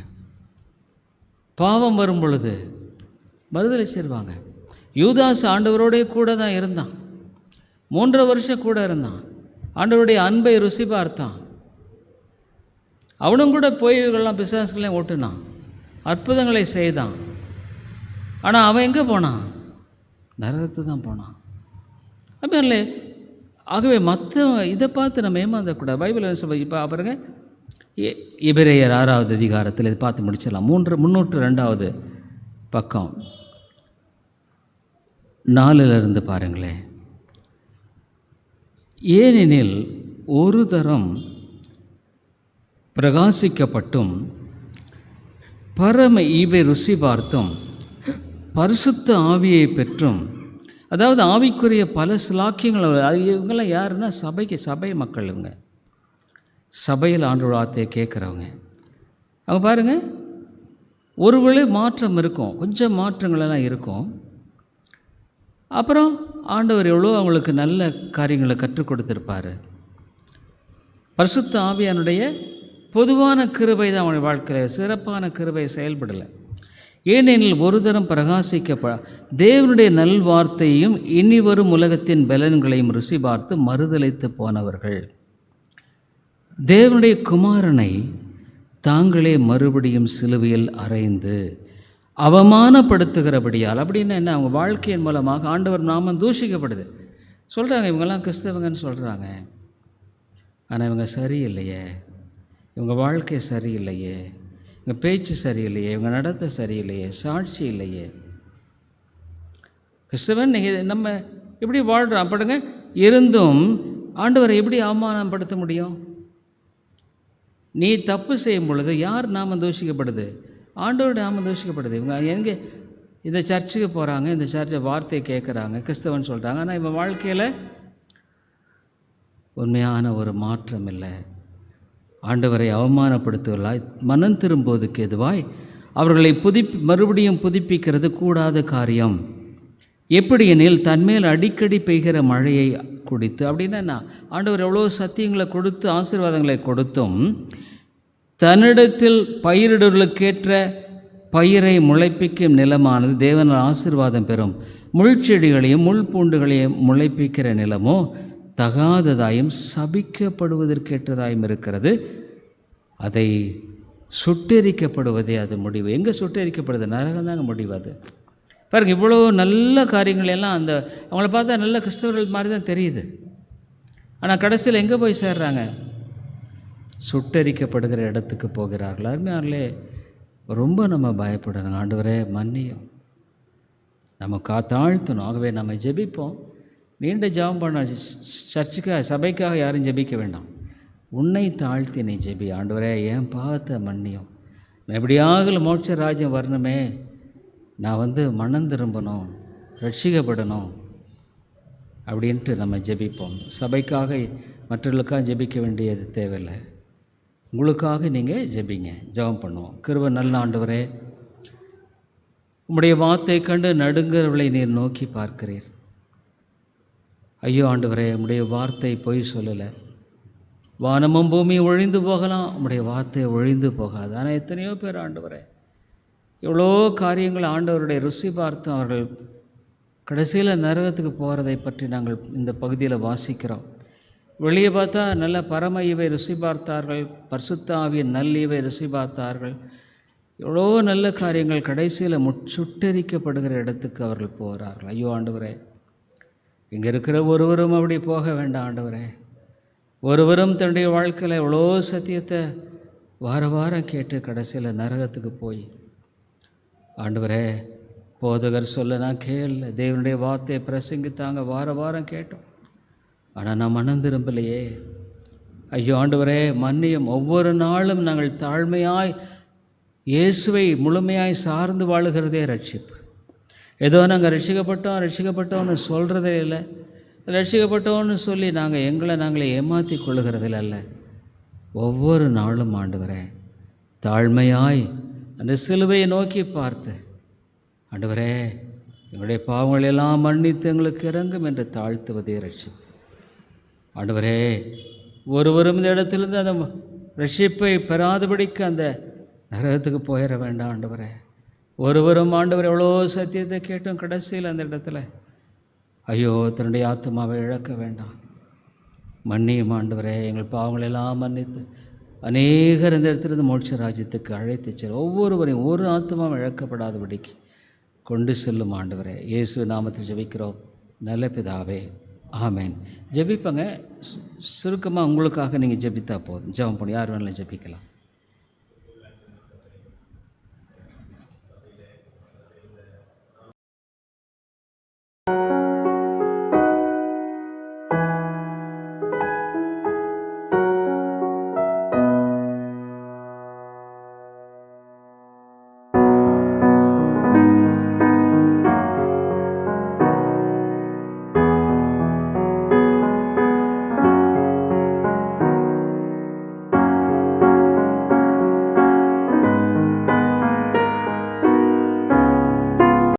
Speaker 1: பாவம் வரும் பொழுது மறுதளிச்சிருவாங்க. யூதாஸ் ஆண்டவரோடைய கூட தான் இருந்தான், 3 வருஷம் கூட இருந்தான், ஆண்டவருடைய அன்பை ருசி பார்த்தான். அவனும் கூட போய்கள்லாம் பிசாசுகளையும் ஓட்டுனான், அற்புதங்களை செய்தான். ஆனால் அவன் எங்கே போனான்? நரகத்து தான் போனான். அப்படியே ஆகவே மற்ற இதை பார்த்து நம்ம ஏமாந்தக்கூடாது. பைபிள் என்ன சொல்ல, இப்போ பாருங்க, எபிரேயர் 6வது அதிகாரத்தில் இதை பார்த்து முடிச்சிடலாம். 302வது பக்கம் 4லிருந்து பாருங்களேன். ஏனெனில் ஒரு தரம் பிரகாசிக்கப்பட்டும் பரம ஈவை ருசி பார்த்தும் பரிசுத்த ஆவியை பெற்றும், அதாவது ஆவிக்குரிய பல சிலாக்கியங்கள். இவங்கெல்லாம் யாருன்னா சபை மக்கள். இவங்க சபையில் ஆண்டவர் வார்த்தையை கேட்குறவங்க. அவங்க பாருங்கள், ஒருவேளை மாற்றம் இருக்கும், கொஞ்சம் மாற்றங்களெல்லாம் இருக்கும். அப்புறம் ஆண்டவர் எவ்வளோ அவங்களுக்கு நல்ல காரியங்களை கற்றுக் கொடுத்துருப்பார். பரிசுத்த ஆவியானுடைய பொதுவான கிருபை தான் அவனுடைய வாழ்க்கையில், சிறப்பான கிருபை செயல்படலை. ஏனெனில் ஒரு தரம் தேவனுடைய நல்வார்த்தையும் இனி வரும் உலகத்தின் பலன்களையும் ருசி பார்த்து மறுதளித்து போனவர்கள் தேவனுடைய குமாரனை தாங்களே மறுபடியும் சிலுவையில் அறைந்து அவமானப்படுத்துகிறபடியால். அப்படின்னா என்ன? அவங்க வாழ்க்கையின் மூலமாக ஆண்டவர் நாமம் தூஷிக்கப்படுது. சொல்கிறாங்க இவங்கெல்லாம் கிறிஸ்தவங்கன்னு சொல்கிறாங்க, ஆனால் இவங்க சரியில்லையே, இவங்க வாழ்க்கை சரியில்லையே, இவங்க பேச்சு சரியில்லையே, இவங்க நடத்தை சரியில்லையே, சாட்சி இல்லையே. கிறிஸ்தவன் நம்ம எப்படி வாழ்கிறோம் அப்படிங்க இருந்தும் ஆண்டவரை எப்படி அவமானப்படுத்த முடியும்? நீ தப்பு செய்யும் பொழுது யார் நாமம் தூஷிக்கப்படுது? ஆண்டவருடைய நாமம் தூஷிக்கப்படுது. இவங்க எங்கே இந்த சர்ச்சுக்கு போகிறாங்க, இந்த சர்ச்சை வார்த்தையை கேட்குறாங்க, கிறிஸ்தவன் சொல்கிறாங்க, ஆனால் இவன் வாழ்க்கையில் உண்மையான ஒரு மாற்றம் இல்லை. ஆண்டவரை அவமானப்படுத்துவதாய் மனம் திரும்புவதற்கு எதுவாய் அவர்களை மறுபடியும் புதுப்பிக்கிறது கூடாத காரியம். எப்படி எனில் தன்மேல் அடிக்கடி பெய்கிற மழையை குடித்து. அப்படின்னா ஆண்டவர் எவ்வளோ சத்தியங்களை கொடுத்து ஆசீர்வாதங்களை கொடுத்தும் தன்னிடத்தில் பயிரிடுவர்களுக்கேற்ற பயிரை முளைப்பிக்கும் நிலமானது தேவனால் ஆசீர்வாதம் பெறும். முள்செடிகளையும் முள் பூண்டுகளையும் முளைப்பிக்கிற நிலமோ தகாததாயும் சபிக்கப்படுவதற்கேற்றதாயும் இருக்கிறது. அதை சுட்டெரிக்கப்படுவதே அது முடிவு. எங்கே சுட்டெரிக்கப்படுது? நரகம் தாங்க முடிவு. அது பாருங்கள், இவ்வளோ நல்ல காரியங்கள் எல்லாம் அந்த அவங்கள பார்த்தா நல்ல கிறிஸ்தவர்கள் மாதிரி தான் தெரியுது. ஆனால் கடைசியில் எங்கே போய் சேர்றாங்க? சுட்டெரிக்கப்படுகிற இடத்துக்கு போகிறார்கள். அருமையார்களே, ரொம்ப நம்ம பயப்படணும். ஆண்டவரே மன்னியும், நம்ம தாழ்த்தணும். ஆகவே நம்ம ஜெபிப்போம். நீண்ட ஜெபம் பண்ண சர்ச்சுக்காக சபைக்காக யாரும் ஜெபிக்க வேண்டாம். உன்னை தாழ்த்தி நீ ஜெபி. ஆண்டவரே என் பாவத்தை மன்னியும், நான் எப்படியாக மோட்ச ராஜ்யம் வரணுமே, நான் மனம் திரும்பணும், ரட்சிக்கப்படணும் அப்படின்ட்டு நம்ம ஜெபிப்போம். சபைக்காக மற்றவர்களுக்காக ஜெபிக்க வேண்டியது தேவையில்லை. உங்களுக்காக நீங்கள் ஜெபிங்க, ஜெபம் பண்ணுவோம். கிருபை நல்ல ஆண்டவரே, உம்முடைய வார்த்தை கண்டு நடுங்கிறவளை நீர் நோக்கி பார்க்கிறீர். ஐயோ ஆண்டவரே, உம்முடைய வார்த்தை பொய் சொல்லலை. வானமும் பூமியும் ஒழிந்து போகலாம், உம்முடைய வார்த்தை ஒழிந்து போகாது. ஆனால் எத்தனையோ பேர் ஆண்டவரே எவ்வளோ காரியங்கள் ஆண்டவருடைய ருசி பார்த்து அவர்கள் கடைசியில் நரகத்துக்கு போகிறதை பற்றி நாங்கள் இந்த பகுதியில் வாசிக்கிறோம். வெளியே பார்த்தா நல்ல பரம ஈவை ருசி பார்த்தார்கள், பரிசுத்த ஆவியின் நல்லீவை ருசி பார்த்தார்கள். எவ்வளோ நல்ல காரியங்கள் கடைசியில் சுட்டெரிக்கப்படுகிற இடத்துக்கு அவர்கள் போகிறார்கள். ஐயோ ஆண்டவரே, இங்கே இருக்கிற ஒருவரும் அப்படி போக வேண்டாம் ஆண்டவரே. ஒருவரும் தன்னுடைய வாழ்க்கையில் எவ்வளோ சத்தியத்தை வாரம் கேட்டு கடைசியில் நரகத்துக்கு போய், ஆண்டவரே போதகர் சொல்ல நான் கேள, தேவனுடைய வார்த்தையை பிரசங்கித்தாங்க, வாரம் கேட்டோம், ஆனால் நான் மனம் திரும்பலையே. ஐயோ ஆண்டவரே மன்னியும். ஒவ்வொரு நாளும் நாங்கள் தாழ்மையாய் இயேசுவை முழுமையாய் சார்ந்து வாழுகிறதே ரட்சிப்பு. ஏதோ நாங்கள் ரட்சிக்கப்பட்டோன்னு சொல்கிறதே இல்லை. ரட்சிக்கப்பட்டோன்னு சொல்லி நாங்கள் எங்களை நாங்களே ஏமாற்றி கொள்ளுகிறதில் அல்ல. ஒவ்வொரு நாளும் ஆண்டவரே தாழ்மையாய் அந்த சிலுவையை நோக்கி பார்த்து, ஆண்டவரே எங்களுடைய பாவங்கள் எல்லாம் மன்னித்து எங்களுக்கு இறங்கும் என்று தாழ்த்துவதே ரட்சிப்பு. ஆண்டவரே ஒருவரும் இந்த இடத்துலேருந்து அந்த ரட்சிப்பை பெறாதபடிக்கு அந்த நரகத்துக்கு போயிட வேண்டாம் ஆண்டவரே. ஒருவரும் ஆண்டவர் எவ்வளோ சத்தியத்தை கேட்டும் கடைசியில் அந்த இடத்துல ஐயோ தன்னுடைய ஆத்மாவை இழக்க வேண்டாம். மன்னியும் ஆண்டவரே, எங்கள் பாவங்களெல்லாம் மன்னித்து அநேகர் இந்த இடத்துலேருந்து மோட்ச ராஜ்யத்துக்கு அழைத்து செல், ஒவ்வொருவரையும் ஒரு ஆத்மாவும் இழக்கப்படாதபடிக்கு கொண்டு செல்லும் ஆண்டவரே. இயேசு நாமத்தில் ஜெபிக்கிறோம் நல்ல பிதாவே, ஆமேன். ஜெபிப்பங்க. சுருக்கமாக உங்களுக்காக நீங்கள் ஜெபித்தா போதும். ஜெபம் பண்ணி யார் வேணாலும் ஜெபிக்கலாம்.